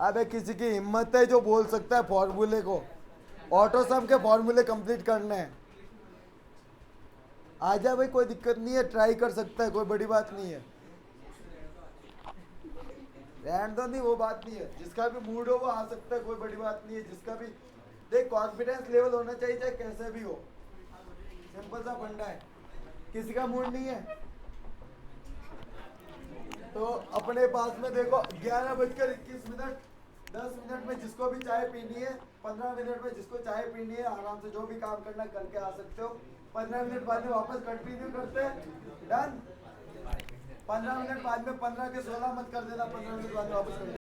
अबे किसी की हिम्मत है जो बोल सकता है फॉर्मूले को, ऑटो सम के फॉर्मूले कंप्लीट करने हैं, आजा भाई, कोई दिक्कत नहीं है, ट्राई कर सकता है, कोई बड़ी बात नहीं है। रहने दो, नहीं वो बात नहीं है, जिसका भी मूड हो वो आ सकता है, कोई बड़ी बात नहीं है। जिसका भी देख कॉन्फिडेंस लेवल होना चाहिए, चाहे कैसे भी हो, सिंपल सा फंडा है। किसी का मूड नहीं है तो अपने पास में देखो 11:21, 10 मिनट में जिसको भी चाय पीनी है, 15 मिनट में जिसको चाय पीनी है, आराम से जो भी काम करना करके आ सकते हो। 15 मिनट बाद में वापस कंटिन्यू करते हैं। डन। 15 मिनट बाद में 15 के 16 मत कर देना, 15 मिनट बाद में वापस